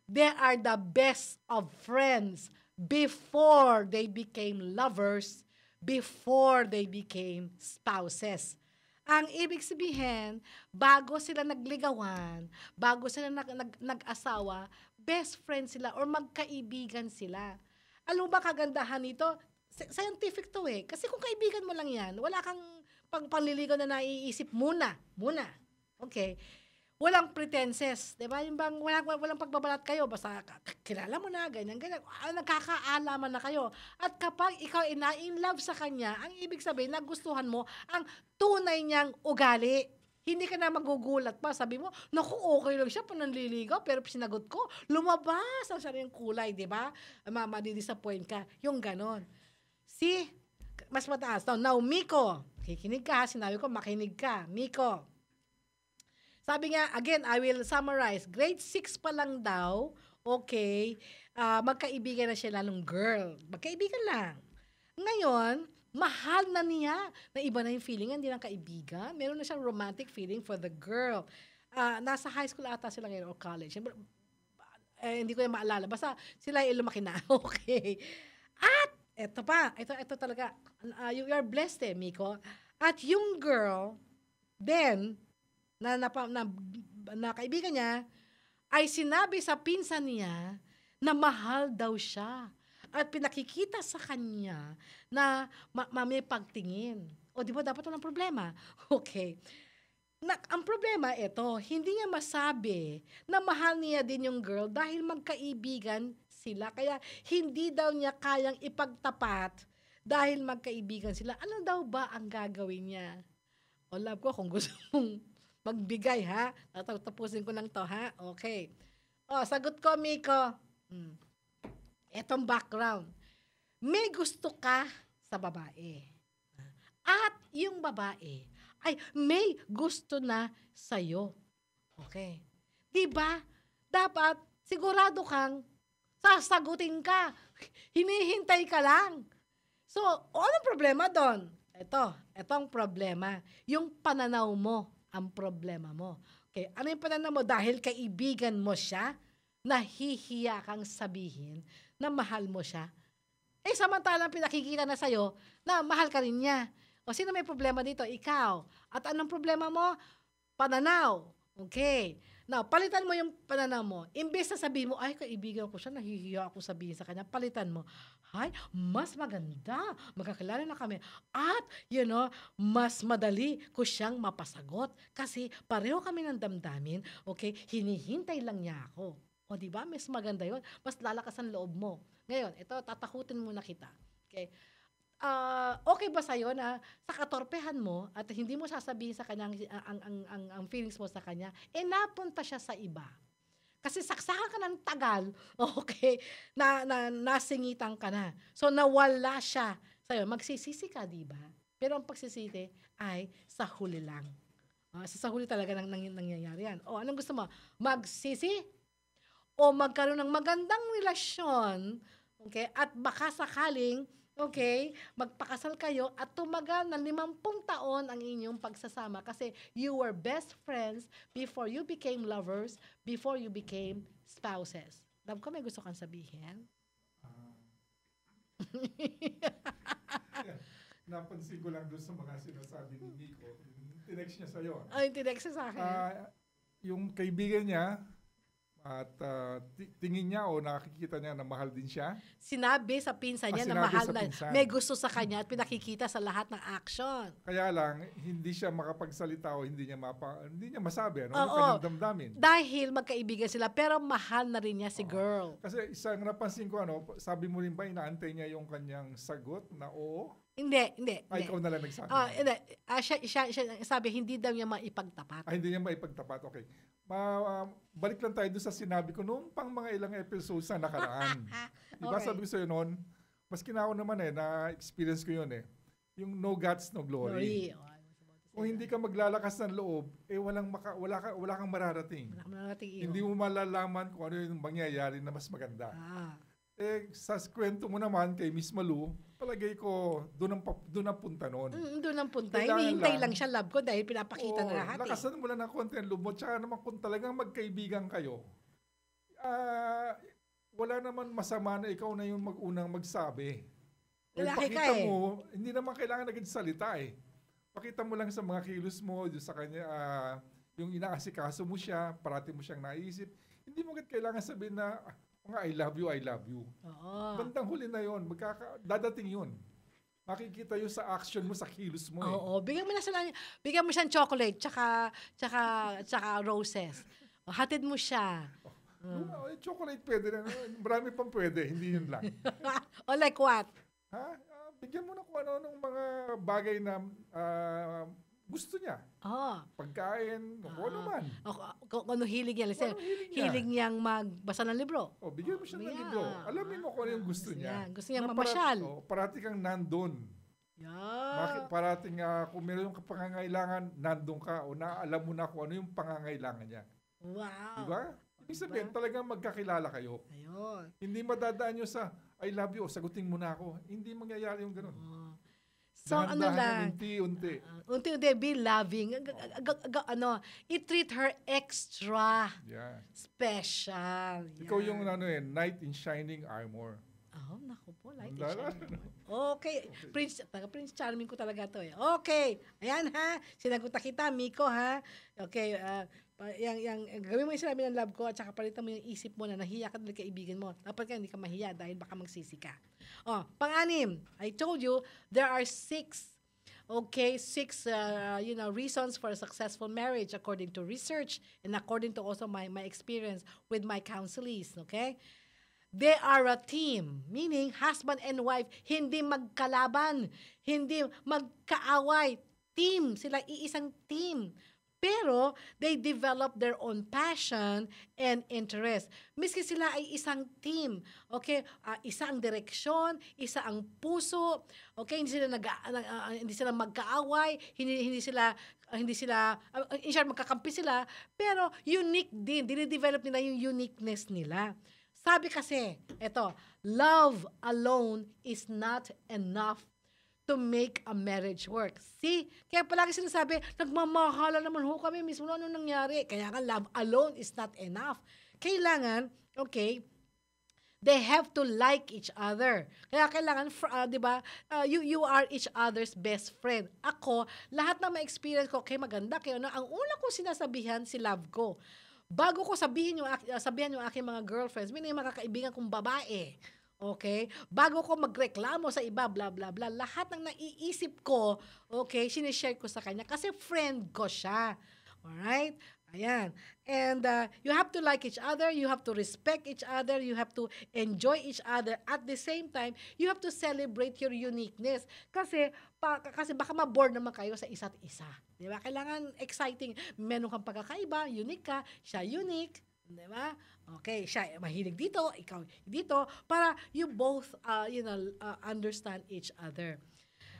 [SPEAKER 4] they are the best of friends before they became lovers, before they became spouses. Ang ibig sabihin, bago sila nagligawan, bago sila nag-asawa, best friend sila or magkaibigan sila. Alam mo ba kagandahan nito? Scientific to Kasi kung kaibigan mo lang yan, wala kang panliligaw na naiisip muna. Okay? Walang pretenses. Diba? Yung bang walang pagbabalat kayo. Basta kilala mo na, ganyan. Nagkakaalaman na kayo. At kapag ikaw na-in love sa kanya, ang ibig sabihin, nagustuhan mo ang tunay niyang ugali. Hindi ka na magugulat pa. Sabi mo, naku, okay lang siya, pananliligaw, pero sinagot ko, lumabas ang siya yung kulay, di ba? Madidisappoint ka. Yung ganon. See? Mas mataas. Now, Miko, kikinig ka, sinabi ko, makinig ka. Miko. Sabi nga, again, I will summarize. Grade 6 pa lang daw, okay, magkaibigan na siya lalong girl. Magkaibigan lang. Ngayon, mahal na niya. Na iba na yung feeling, hindi lang kaibigan. Meron na siyang romantic feeling for the girl. Nasa high school ata sila ngayon or college. Hindi ko yung maalala. Basta sila yung lumaki na. Okay. At, eto pa. Ito talaga. You are blessed Miko. At yung girl, then, na kaibigan niya, ay sinabi sa pinsan niya na mahal daw siya. At pinakikita sa kanya na may pagtingin. O di ba dapat walang problema? Okay. Ang problema ito, hindi niya masabi na mahal niya din yung girl dahil magkaibigan sila. Kaya hindi daw niya kayang ipagtapat dahil magkaibigan sila. Ano daw ba ang gagawin niya? O love ko, kung gusto mong magbigay ha, tapusin ko lang to ha. Okay. O, sagot ko, Miko. Etong background. May gusto ka sa babae. At yung babae ay may gusto na sa'yo. Okay. Diba? Dapat sigurado kang sasagutin ka. Hinihintay ka lang. So, anong problema doon? Etong problema. Yung pananaw mo ang problema mo. Okay. Ano yung pananaw mo? Dahil kaibigan mo siya, nahihiya kang sabihin na mahal mo siya. Samantalang pinakikita na sa'yo na mahal ka rin niya. O sino may problema dito? Ikaw. At anong problema mo? Pananaw. Okay. Now, palitan mo yung pananaw mo. Imbes na sabihin mo, ay, kaibigan ko siya, nahihiya ako sabihin sa kanya. Palitan mo. Ay, mas maganda. Magkakilala na kami. At, mas madali ko siyang mapasagot. Kasi pareho kami ng damdamin. Okay? Hinihintay lang niya ako. O, di ba? Mas maganda yon. Mas lalakas ang loob mo. Ngayon, ito, tatakutin muna kita. Okay? Okay ba sa'yo na sa katorpehan mo at hindi mo sasabihin sa kanya ang feelings mo sa kanya, napunta siya sa iba. Kasi saksakan ka ng tagal, okay, nasingitan ka na. So, nawala siya sa'yo. Magsisisi ka, di ba? Pero ang pagsisisi ay sa huli lang. Sa huli talaga nangyayari yan. O, anong gusto mo? Magsisi? O magkaroon ng magandang relasyon, okay, at baka sakaling, okay, magpakasal kayo at tumagal ng 50 taon ang inyong pagsasama kasi you were best friends before you became lovers, before you became spouses. Love ko, may gusto kang sabihin?
[SPEAKER 10] Napansin ko lang doon sa mga sinasabi ni Nico. Tinext niya sa'yo.
[SPEAKER 4] Tinext niya sa akin.
[SPEAKER 10] Yung kaibigan niya, at tingin niya o nakikita niya na mahal din siya.
[SPEAKER 4] Sinabi sa pinsan niya na mahal na, may gusto sa kanya at pinakikita sa lahat ng action.
[SPEAKER 10] Kaya lang, hindi siya makapagsalita o hindi niya masabi ano kanyang damdamin.
[SPEAKER 4] Dahil magkaibigan sila, pero mahal na rin niya si girl.
[SPEAKER 10] Kasi isang napansin ko, sabi mo rin ba, inaantay niya yung kanyang sagot na oo?
[SPEAKER 4] Hindi.
[SPEAKER 10] Ikaw na lang nagsabi.
[SPEAKER 4] Hindi. Siya sabi, hindi daw niya maipagtapat.
[SPEAKER 10] Hindi niya maipagtapat, okay. Balik lang tayo doon sa sinabi ko noong pang mga ilang episodes na nakaraan. Diba okay. Sabi ko sa'yo noon, maski na ako naman na-experience ko yun yung no guts, no glory. Kung hindi ka maglalakas ng loob, wala kang mararating. Hindi mo malalaman kung ano yung mangyayari na mas maganda. Sa kwento mo naman kay Miss Malu, palagay ko, doon ang punta noon.
[SPEAKER 4] Doon ang punta. Hinihintay lang siya, love ko, dahil pinapakita na lahat.
[SPEAKER 10] Lakasan mo lang ng konti ang loob mo. Tsaka naman kung talagang magkaibigan kayo, wala naman masama na ikaw na yung mag-unang magsabi. Pakita mo, hindi naman kailangan nagsalita Pakita mo lang sa mga kilos mo, sa kanya, yung inaasikaso mo siya, parati mo siyang naisip. Hindi mo kailangan sabihin na, I love you. Oo. Bandang huli na yon, dadating yun. Makikita yun sa action mo, sa kilos mo.
[SPEAKER 4] Oo, bigyan mo siyang chocolate, tsaka roses. Hatid mo siya.
[SPEAKER 10] Chocolate pwede na. Marami pang pwede, hindi yun lang.
[SPEAKER 4] Like what?
[SPEAKER 10] Bigyan mo na kung ano ng mga bagay na gusto niya.
[SPEAKER 4] Oh.
[SPEAKER 10] Pagkain, kung ano man.
[SPEAKER 4] Kung ano hilig niya. Listen,
[SPEAKER 10] Kung ano hilig niya.
[SPEAKER 4] hilig niyang magbasa ng libro.
[SPEAKER 10] O, bigyan mo siya ng
[SPEAKER 4] Yeah.
[SPEAKER 10] libro. Alamin mo kung ano yung gusto niya.
[SPEAKER 4] Gusto niya
[SPEAKER 10] Na
[SPEAKER 4] mamasyal.
[SPEAKER 10] parati kang nandun. Bakit parating kung meron yung pangangailangan, nandun ka o naalam mo na kung ano yung pangangailangan niya.
[SPEAKER 4] Wow.
[SPEAKER 10] Diba? Ibig sabihin, talagang magkakilala kayo.
[SPEAKER 4] Ayun.
[SPEAKER 10] Hindi madadaan nyo sa, I love you, o sagutin mo na ako. Hindi mangyayari yung ganun.
[SPEAKER 4] So, ano lang,
[SPEAKER 10] Unti-unti.
[SPEAKER 4] unti-unti, be loving. I-treat her extra
[SPEAKER 10] Yeah.
[SPEAKER 4] special.
[SPEAKER 10] Ikaw yung knight in shining armor.
[SPEAKER 4] Oh, naku po, like it.
[SPEAKER 10] Wala.
[SPEAKER 4] Okay. Prince Charming ko talaga to eh. Okay. Ayan ha. Sinagot na kita, Miko ha. Okay. Gawin mo yung sinabi ng love ko at saka palitan mo yung isip mo na nahiya ka ng kaibigan mo. Dapat ka hindi ka mahiya dahil baka magsisi ka. Oh, pang-anim. I told you, there are 6 reasons for a successful marriage according to research and according to also my experience with my counselees. Okay? They are a team, meaning husband and wife, hindi magkalaban, hindi magkaaway. Team, sila iisang team. Pero they develop their own passion and interest. Miski sila ay isang team. Okay? Isa ang direksyon, isa ang puso. Okay? Hindi sila magkaaway, hindi sila in short, magkakampi sila, pero unique din. Dinidevelop nila yung uniqueness nila. Sabi kasi, love alone is not enough to make a marriage work. See? Kaya palagi sinasabi, nagmamahala naman ho kami, mismo ano nangyari. Kaya nga, love alone is not enough. Kailangan, they have to like each other. Kaya kailangan, di ba, you are each other's best friend. Ako, lahat na ma-experience ko, maganda, ang una ko sinasabihan si love ko. Bago ko sabihan yung aking mga girlfriends, may mga kaibigan kong babae. Okay? Bago ko magreklamo sa iba, blah, blah, blah. Lahat ng naiisip ko, sinishare ko sa kanya kasi friend ko siya. Alright? Ayan. And you have to like each other, you have to respect each other, you have to enjoy each other. At the same time, you have to celebrate your uniqueness. Kasi baka ma-bored naman kayo sa isa't isa. Di ba? Kailangan exciting. Meron kang pagkakaiba, unique ka, siya unique. Di ba? Okay, siya mahilig dito, ikaw dito, para you both, understand each other.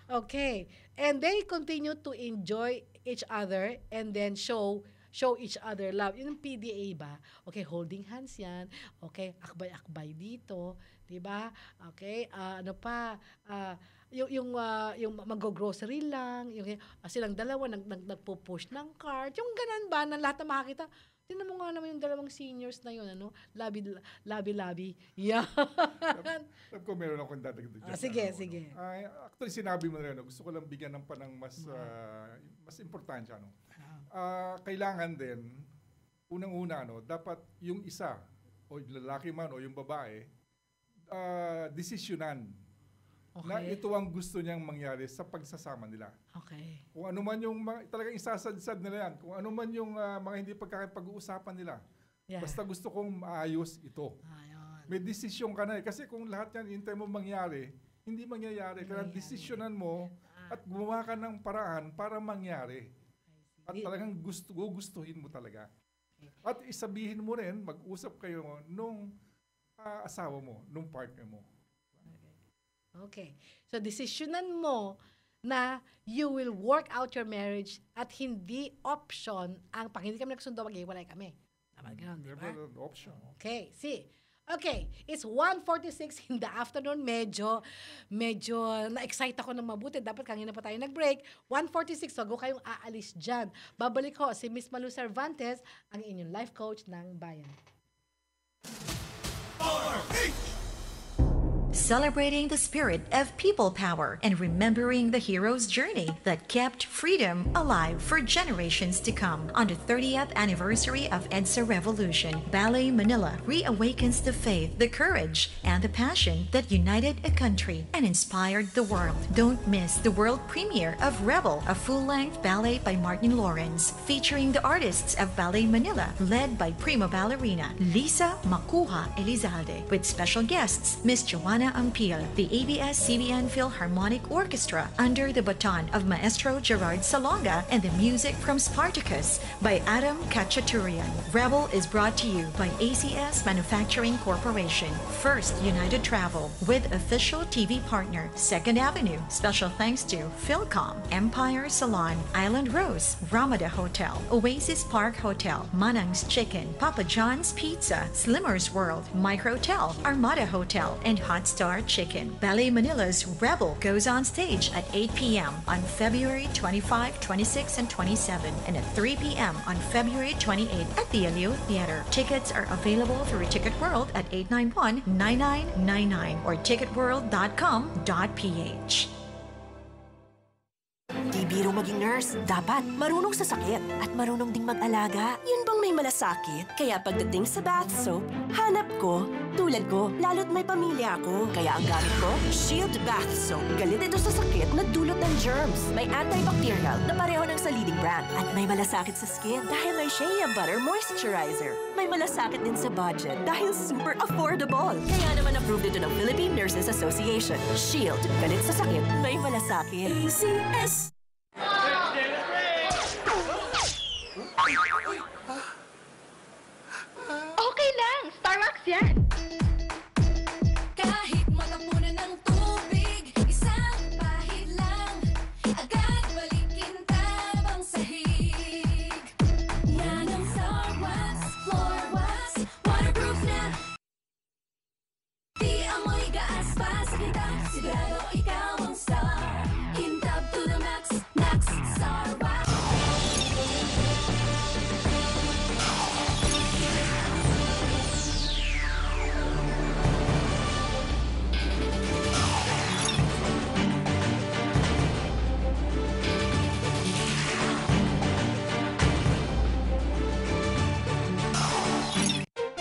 [SPEAKER 4] Okay. And they continue to enjoy each other and then show each other love. Yun yung PDA ba? Okay, holding hands yan. Okay, akbay-akbay dito. Diba? Okay, yung mag-grocery lang. Silang dalawa nagpo-push ng cart. Yung ganun ba, na lahat na makakita. Tingnan mo nga naman yung dalawang seniors na yun, labi-labi. Yeah.
[SPEAKER 10] Sabi ko, meron akong dadagdag.
[SPEAKER 4] Sige.
[SPEAKER 10] Actually, sinabi mo na rin, gusto ko lang bigyan ng panang mas importante. Kailangan din, unang-una, dapat yung isa, o yung lalaki man o yung babae, desisyonan na ito ang gusto niyang mangyari sa pagsasama nila.
[SPEAKER 4] Okay.
[SPEAKER 10] Kung ano man yung talagang isasadsad nila yan, kung ano man yung mga hindi pagkakapag-uusapan nila, basta gusto kong maayos ito. May desisyon ka na eh. Kasi kung lahat yan hintay mo mangyari, hindi mangyayari. Kaya desisyonan mo at gumawa ka ng paraan para mangyari. At talagang gustuhin mo talaga. At isabihin mo rin, mag-usap kayo nung asawa mo, nung partner mo.
[SPEAKER 4] Okay. So, desisyonan mo na you will work out your marriage at hindi option ang pag hindi kami nagsundo, mag-iwalay kami. Dapat ganun, di ba?
[SPEAKER 10] Never option.
[SPEAKER 4] Okay. See. Okay, it's 1:46 in the afternoon. Medyo na-excite ako ng mabuti. Dapat kanina pa tayo nag-break. 1:46, so go kayong aalis dyan. Babalik ko si Miss Malu Cervantes, ang inyong life coach ng bayan.
[SPEAKER 6] Celebrating the spirit of people power and remembering the hero's journey that kept freedom alive for generations to come. On the 30th anniversary of EDSA Revolution, Ballet Manila reawakens the faith, the courage, and the passion that united a country and inspired the world. Don't miss the world premiere of Rebel, a full-length ballet by Martin Lawrence, featuring the artists of Ballet Manila, led by prima ballerina Lisa Makuha Elizalde, with special guests Miss Joanna Juana Ampil, the ABS-CBN Philharmonic Orchestra under the baton of Maestro Gerard Salonga, and the music from Spartacus by Adam Kachaturian. Rebel is brought to you by ACS Manufacturing Corporation, First United Travel, with official TV partner Second Avenue. Special thanks to Philcom, Empire Salon, Island Rose, Ramada Hotel, Oasis Park Hotel, Manang's Chicken, Papa John's Pizza, Slimmer's World, Microtel, Armada Hotel, and Hot Star Chicken. Ballet Manila's Rebel goes on stage at 8 p.m. on February 25, 26, and 27, and at 3 p.m. on February 28 at the Aliu Theater. Tickets are available through Ticket World at 891-9999 or ticketworld.com.ph.
[SPEAKER 11] Di biro maging nurse, dapat marunong sa sakit at marunong ding mag-alaga. Yun bang may malasakit? Kaya pagdating sa bath soap, hanap ko, tulad ko, lalo't may pamilya ako. Kaya ang gamit ko, Shield Bath Soap. Galit ito sa sakit na dulot ng germs. May antibacterial na pareho ng sa leading brand. At may malasakit sa skin dahil may Shea Butter Moisturizer. May malasakit din sa budget dahil super affordable. Kaya naman approved ito ng Philippine Nurses Association. Shield, galit sa sakit, may malasakit. ACS!
[SPEAKER 7] Okay lang, Starbucks yan. Kahit matapunan ng tubig, isang pahid lang, agad balikin tabang sahig. Yan ang Starbucks, floor wax, waterproof na. Di amoy gaas pa sa kita, sigurado ikaw ang star. Kintab to the max, max, Starbucks.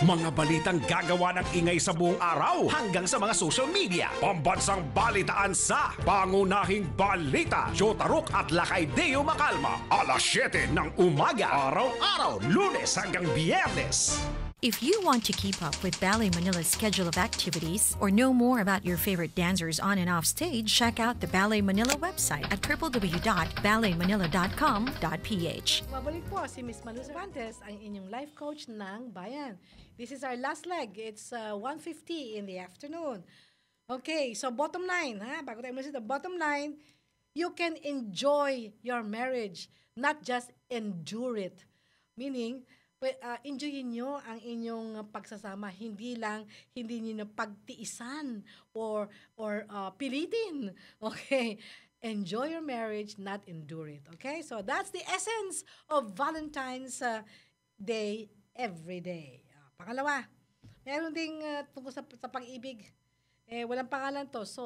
[SPEAKER 8] Mga balitang gagawa ng ingay sa buong araw hanggang sa mga social media. Pambansang balitaan sa Pangunahing Balita. Joe Taruk at Lakay Deo Macalma. Alas 7 ng umaga. Araw-araw, Lunes hanggang Biyernes.
[SPEAKER 6] If you want to keep up with Ballet Manila's schedule of activities or know more about your favorite dancers on and off stage, check out the Ballet Manila website at www.balletmanila.com.ph.
[SPEAKER 4] Mabalik po si Miss Malu Cervantes, ang inyong life coach ng bayan. This is our last leg. It's 1:50 in the afternoon. Okay, so bottom line, bago tayo muna the bottom line, you can enjoy your marriage, not just endure it. Meaning, enjoyin nyo ang inyong pagsasama, hindi niyo pagtiisan or pilitin. Okay? Enjoy your marriage, not endure it. Okay? So that's the essence of Valentine's Day every day. Pangalawa, meron ding tungkol sa pag-ibig. Walang pangalan to. So,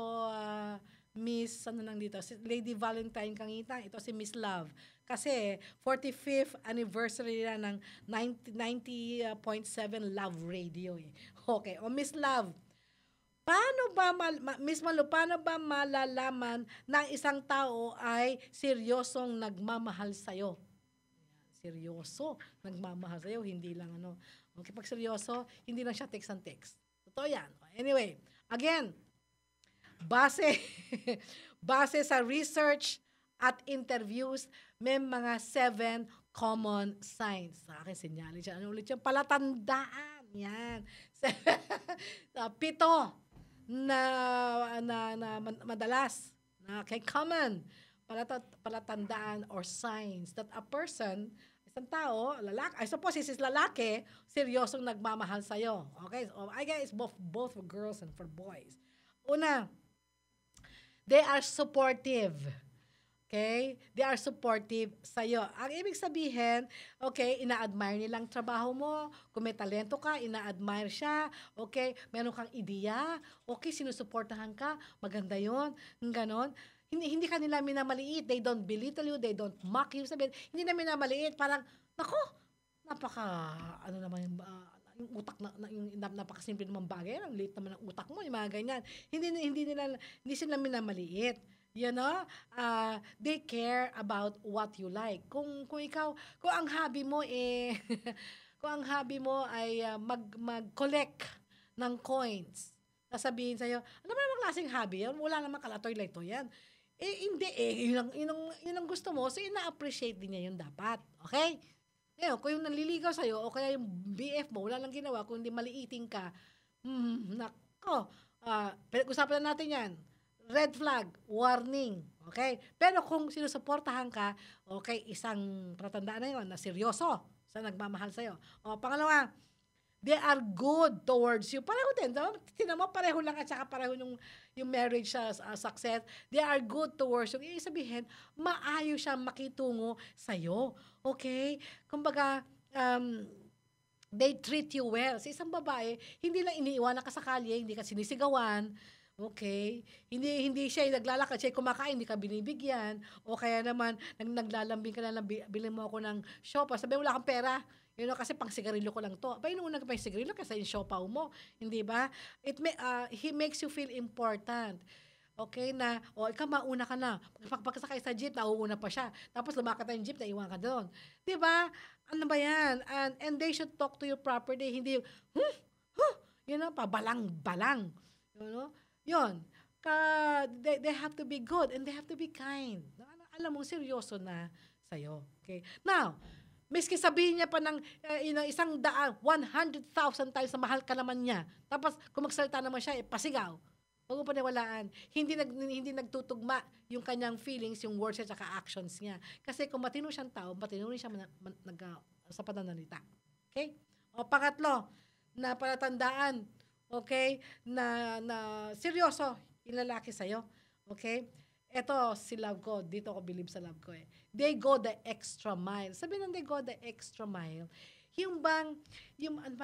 [SPEAKER 4] Miss, dito? Si Lady Valentine Kangita. Ito si Miss Love. Kasi 45th anniversary na ng 90.7 Love Radio. Okay. O Miss Love, Miss Malu, paano ba malalaman na isang tao ay seryosong nagmamahal sa'yo? Seryoso, nagmamahal sa'yo, hindi lang Okay, pag seryoso, hindi lang siya text and text. Totoo yan. Anyway, again, base sa research at interviews, may mga 7 common signs. Sa akin, sinyali siya. Ano ulit yung palatandaan? Yan. 7 na madalas, na kay common, palatandaan or signs that a person, isang tao, lalaki, I suppose this is lalaki, seryosong nagmamahal sa'yo. Okay? So, I guess both for girls and for boys. Una, they are supportive. Okay? They are supportive sa'yo. Ang ibig sabihin, okay, ina-admire nilang trabaho mo. Kung may talento ka, ina-admire siya. Okay? Meron kang ideya. Okay, sinusuportahan ka. Maganda yun. Ganon. Hindi ka nila minamaliit. They don't belittle you. They don't mock you. Sabihin, hindi na minamaliit. Parang, nako, yung utak yung napakasimple naman bagay, ang liit naman ng utak mo, yung mga ganyan. Hindi sila minamaliit. You know, they care about what you like. Kung ang hobby mo kung ang hobby mo ay mag-collect ng coins. sasabihin sa'yo, ano ba naman klaseng hobby yan? Wala naman kalatoy-latoy yan. Hindi yun ang gusto mo, so ina-appreciate din niya yun dapat. Okay? Ngayon, kung yung nanliligaw sa'yo, o kaya yung BF mo, wala lang ginawa, kung hindi maliiting ka, nako, pinag-usapan na natin yan. Red flag, warning. Okay? Pero kung sinusuportahan ka, okay, isang pratandaan na yun, na seryoso sa nagmamahal sa'yo. O, pangalawa, they are good towards you. Pareho din. Tinan mo, pareho lang at saka pareho yung marriage success. They are good towards you. Ibig sabihin, maayos siya makitungo sa'yo. Okay? Kumbaga, they treat you well. Sa isang babae, hindi lang iniiwanan ka sa kalye, hindi ka sinisigawan. Okay? Hindi siya naglalakad, siya kumakain, hindi ka binibigyan. O kaya naman, naglalambing ka na lang, bilhin mo ako ng siopa. Sabi, wala kang pera. Kasi pang sigarilyo ko lang to. Inuuna ka pa yung sigarilyo kasi yung siopaw mo. Hindi ba? He makes you feel important. Okay na, ikaw mauna ka na. Pagkasakay sa jeep, nauuna pa siya. Tapos lumakad na yung jeep, naiwan ka doon. Di ba? Ano ba yan? And they should talk to you properly. Hindi, pabalang-balang. Yun. They have to be good and they have to be kind. Alam mo, seryoso na sa'yo. Okay? Now, miski sabihin niya pa ng 100,000 times na mahal ka naman niya. Tapos kung magsalita naman siya, pasigaw. Huwag mo paniwalaan. Hindi nagtutugma yung kanyang feelings, yung words niya at actions niya. Kasi kung matino siyang tao, matino rin siya sa pananalita. Okay? O pangatlo, na palatandaan, okay, na seryoso yung lalaki sa'yo. Okay? Ito, si love ko. Dito ako believe sa love ko eh. They go the extra mile. Sabi nang they go the extra mile, yung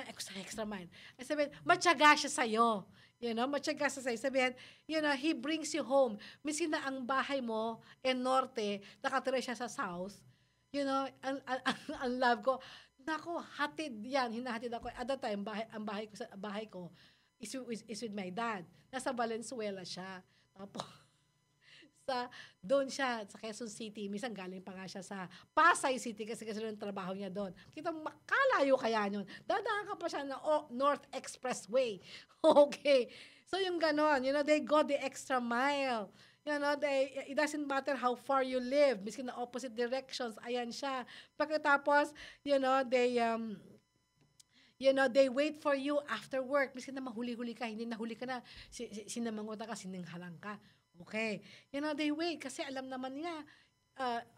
[SPEAKER 4] extra mile? Sabi, matyaga siya sa'yo. Matyaga siya sa'yo. Sabi, he brings you home. Miskin na ang bahay mo, norte, nakatira siya sa south, ang love ko, nako, hatid yan. Hinahatid ako. At that time, ang bahay ko is with my dad. Nasa Valenzuela siya. Tapos, doon siya sa Quezon City. Minsan galing pa nga siya sa Pasay City kasi yung trabaho niya doon. Kita makalayo kaya yun. Dadaan ka pa siya na North Expressway. Okay. So yung ganon, they go the extra mile. It doesn't matter how far you live. Miskin na opposite directions, ayan siya. Pagkatapos, they wait for you after work. Miskin na mahuli-huli ka, hindi nahuli ka na, sinamangutan ka, sininghalang ka. Okay. They wait kasi alam naman niya.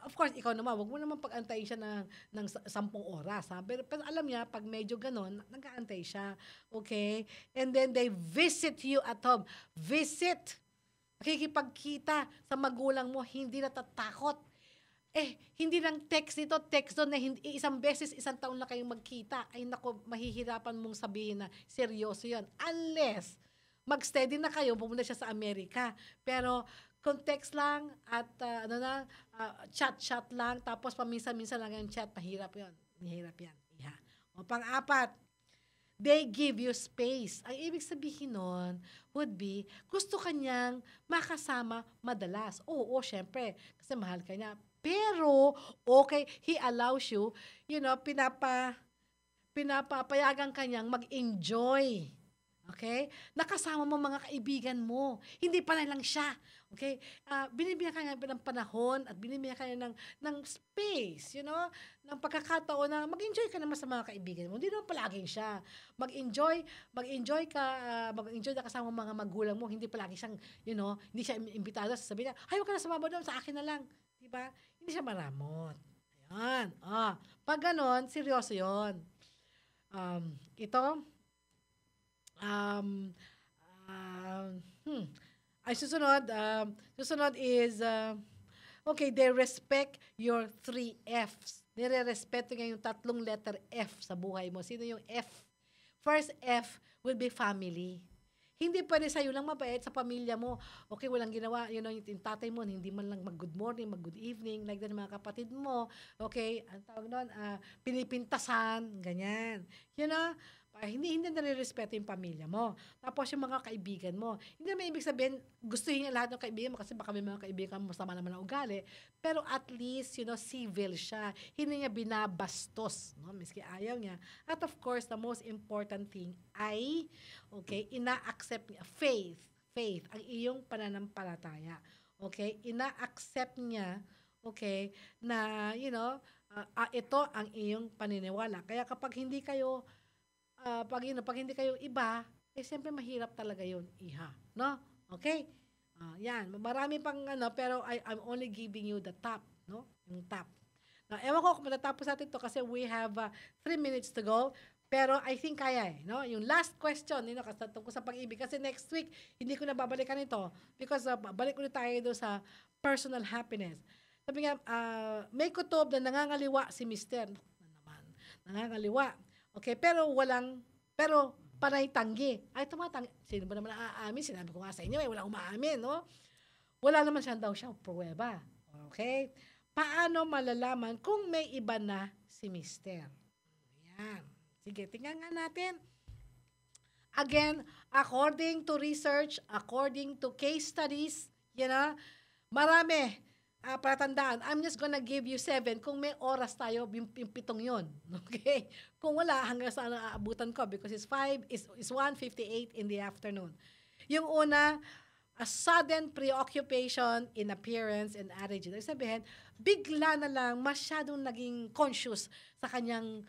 [SPEAKER 4] Of course, ikaw naman, wag mo naman pag-antayin siya ng 10 oras. Ha? Pero alam niya, pag medyo ganon, nag-aantay siya. Okay? And then they visit you at home. Visit. Nakikipagkita sa magulang mo, hindi natatakot. Hindi lang text doon na isang beses, isang taon na kayong magkita. Ay nako, mahihirapan mong sabihin na seryoso yun. Unless, mag-steady na kayo, pumunta siya sa Amerika. Pero, kung text lang at chat lang, tapos paminsan-minsan lang yung chat, mahirap yun. Mahirap yan. O pang-apat, they give you space. Ang ibig sabihin nun would be, gusto kanyang makasama madalas. Oo, syempre, kasi mahal ka niya. Pero, okay, he allows you, pinapapayagan kanyang mag-enjoy. Okay? Nakasama mo mga kaibigan mo. Hindi pa lang siya. Okay? Binibigyan ka nga ng panahon at binibigyan ka ng space, ng pagkakataon na mag-enjoy ka naman sa mga kaibigan mo. Hindi naman palaging siya. Mag-enjoy na kasama mga magulang mo. Hindi palagi siyang, hindi siya imbitado. Sasabihin niya, huwag ka na sumama doon, sa akin na lang. Diba? Hindi siya maramot. Ayan. Pag ganon, seryoso yun. Ay susunod is okay, they respect your 3 Fs. Nire-respeto nga yung 3 letter F sa buhay mo. Sino yung F? First F will be family. Hindi pwede sa'yo lang mabait sa pamilya mo. Okay, walang ginawa. Yung tatay mo, hindi man lang mag-good morning, mag-good evening, like that mga kapatid mo. Okay, ang tawag nun, pinipintasan, ganyan. hindi nare-respeto yung pamilya mo. Tapos yung mga kaibigan mo. Hindi naman ibig sabihin, gustuhin niya lahat ng kaibigan mo kasi baka may mga kaibigan mo masama naman ang ugali. Pero at least, civil siya. Hindi niya binabastos. No? Miski ayaw niya. At of course, the most important thing ay, ina-accept niya. Faith, ang iyong pananampalataya. Okay? Ina-accept niya, na, ito ang iyong paniniwala. Kaya kapag hindi kayo pag hindi kayo iba, siyempre mahirap talaga yun, iha. No? Okay? Yan. Marami pang pero I'm only giving you the top. No? Yung top. Now, ewan ko kung matatapos natin ito kasi we have 3 minutes to go. Pero I think kaya no? Yung last question, tungkol sa pag-ibig. Kasi next week, hindi ko na babalikan ito. Because balik ulit tayo doon sa personal happiness. Sabi nga, may kutob na nangangaliwa si Mister. Nangangaliwa. Okay, pero panay tanggi. Ay, tumatanggi. Sino ba naman aamin? Sinabi ko nga sa inyo, walang umaamin, no? Wala naman daw siya pruweba. Okay? Paano malalaman kung may iba na si Mister? Yan. Sige, tingnan nga natin. Again, according to research, according to case studies, marami. Palatandaan, I'm just gonna give you 7 kung may oras tayo, yung 7 yun. Okay? Kung wala, hanggang saan aabutan ko because it's 1:58 in the afternoon. Yung una, a sudden preoccupation in appearance and attitude. Sabihin, bigla na lang masyadong naging conscious sa kanyang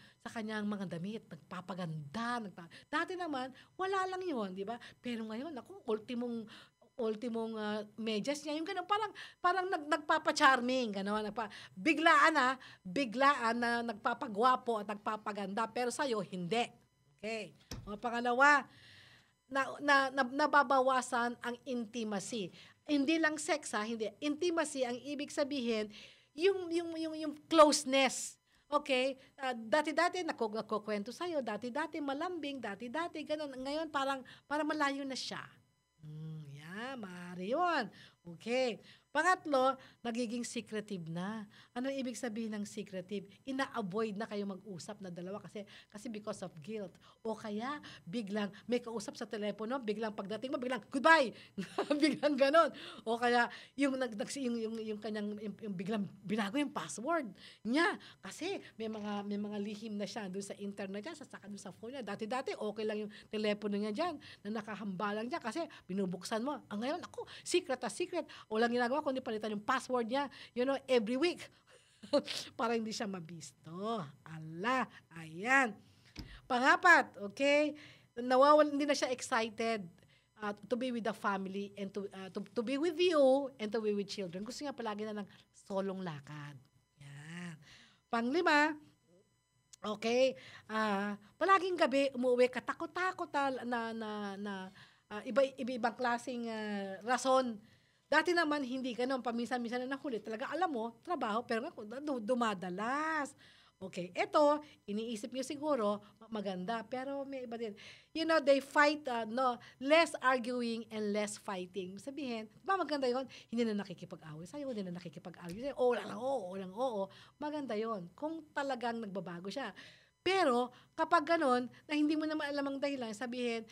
[SPEAKER 4] mga damit, nagpapaganda. Dati naman, wala lang yun, di ba? Pero ngayon, ultimong medyas niya, yung gano'n, parang nagpapa-charming, gano'n, biglaan na nagpapagwapo at nagpapaganda, pero sa'yo, hindi. Okay. O, pangalawa, nababawasan ang intimacy. Hindi lang sex, hindi. Intimacy, ang ibig sabihin, yung closeness. Okay? Dati-dati, nakukwento sa'yo, dati-dati, malambing, dati-dati, gano'n. Ngayon, parang malayo na siya. Maaari yun. Okay. Pangatlo, nagiging secretive na. Ano ibig sabihin ng secretive? Ina-avoid na kayo mag-usap na dalawa kasi because of guilt. O kaya, biglang may kausap sa telepono, biglang pagdating mo, biglang goodbye! Biglang ganon. O kaya, yung kanyang, yung biglang binago yung password niya. Kasi may mga lihim na siya doon sa internet niya, saka doon sa phone niya. Dati-dati, okay lang yung telepono niya dyan, na nakahambalang niya kasi binubuksan mo. Ang ngayon, ako, secret. Walang ginagawa kundi palitan yung password niya, every week. Para hindi siya mabisto. Ala, ayan. Pangapat, okay? Hindi na siya excited to be with the family and to be with you and to be with children. Gusto niya palagi na ng solong lakad. Yan. Panglima, okay, palaging gabi umuwi katakot-takot na iba-ibang klaseng rason. Dati naman hindi ganun, paminsan-minsan na nahuli. Talaga alam mo, trabaho, pero dumadalas. Okay, ito, iniisip niyo siguro, maganda, pero may iba din. They fight, less arguing and less fighting. Sabihin, maganda yon, hindi na nakikipag-away sa'yo, hindi na nakikipag-argue sa'yo, walang oo. Maganda yon kung talagang nagbabago siya. Pero, kapag ganun, na hindi mo naman alam ang dahilan, sabihin,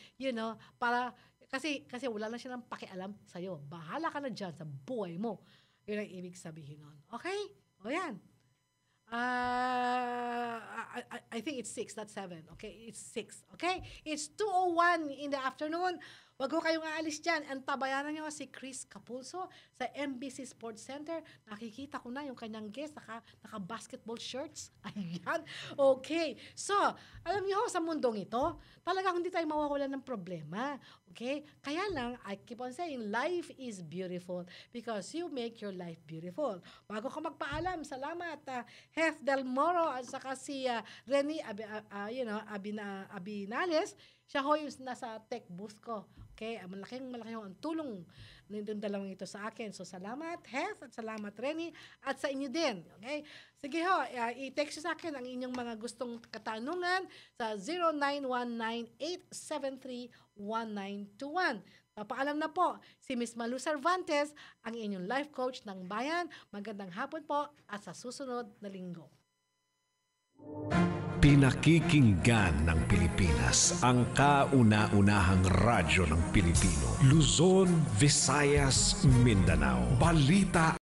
[SPEAKER 4] para, kasi wala lang siya ng pakialam sa'yo. Bahala ka na dyan sa buhay mo. Yun ang ibig sabihin nun. Okay? O yan. I think it's 6, not 7. Okay? It's 6. Okay? It's 2:01 in the afternoon. Wag ko kayong aalis dyan. Antabayanan nyo si Chris Capulso sa MBC Sports Center. Nakikita ko na yung kanyang guest. Naka-basketball shirts. Ayan. Okay. So, alam nyo, sa mundong ito, talagang hindi tayo mawawalan ng problema. Okay? Kaya lang, I keep on saying, life is beautiful because you make your life beautiful. Bago ka magpaalam, salamat, Hef Del Moro at saka si Reni Abinales. Siya ho yung nasa tech booth ko. Okay? Malaking ang tulong ng dalawang ito sa akin. So, salamat, Hef, at salamat, Reni, at sa inyo din. Okay? Sige ho, i-text sa akin ang inyong mga gustong katanungan sa 0919-873-1921. Papaalam na po, si Miss Malu Cervantes, ang inyong life coach ng bayan. Magandang hapon po at sa susunod na linggo.
[SPEAKER 8] Pinakikinggan ng Pilipinas ang kauna-unahang radyo ng Pilipino. Luzon, Visayas, Mindanao. Balita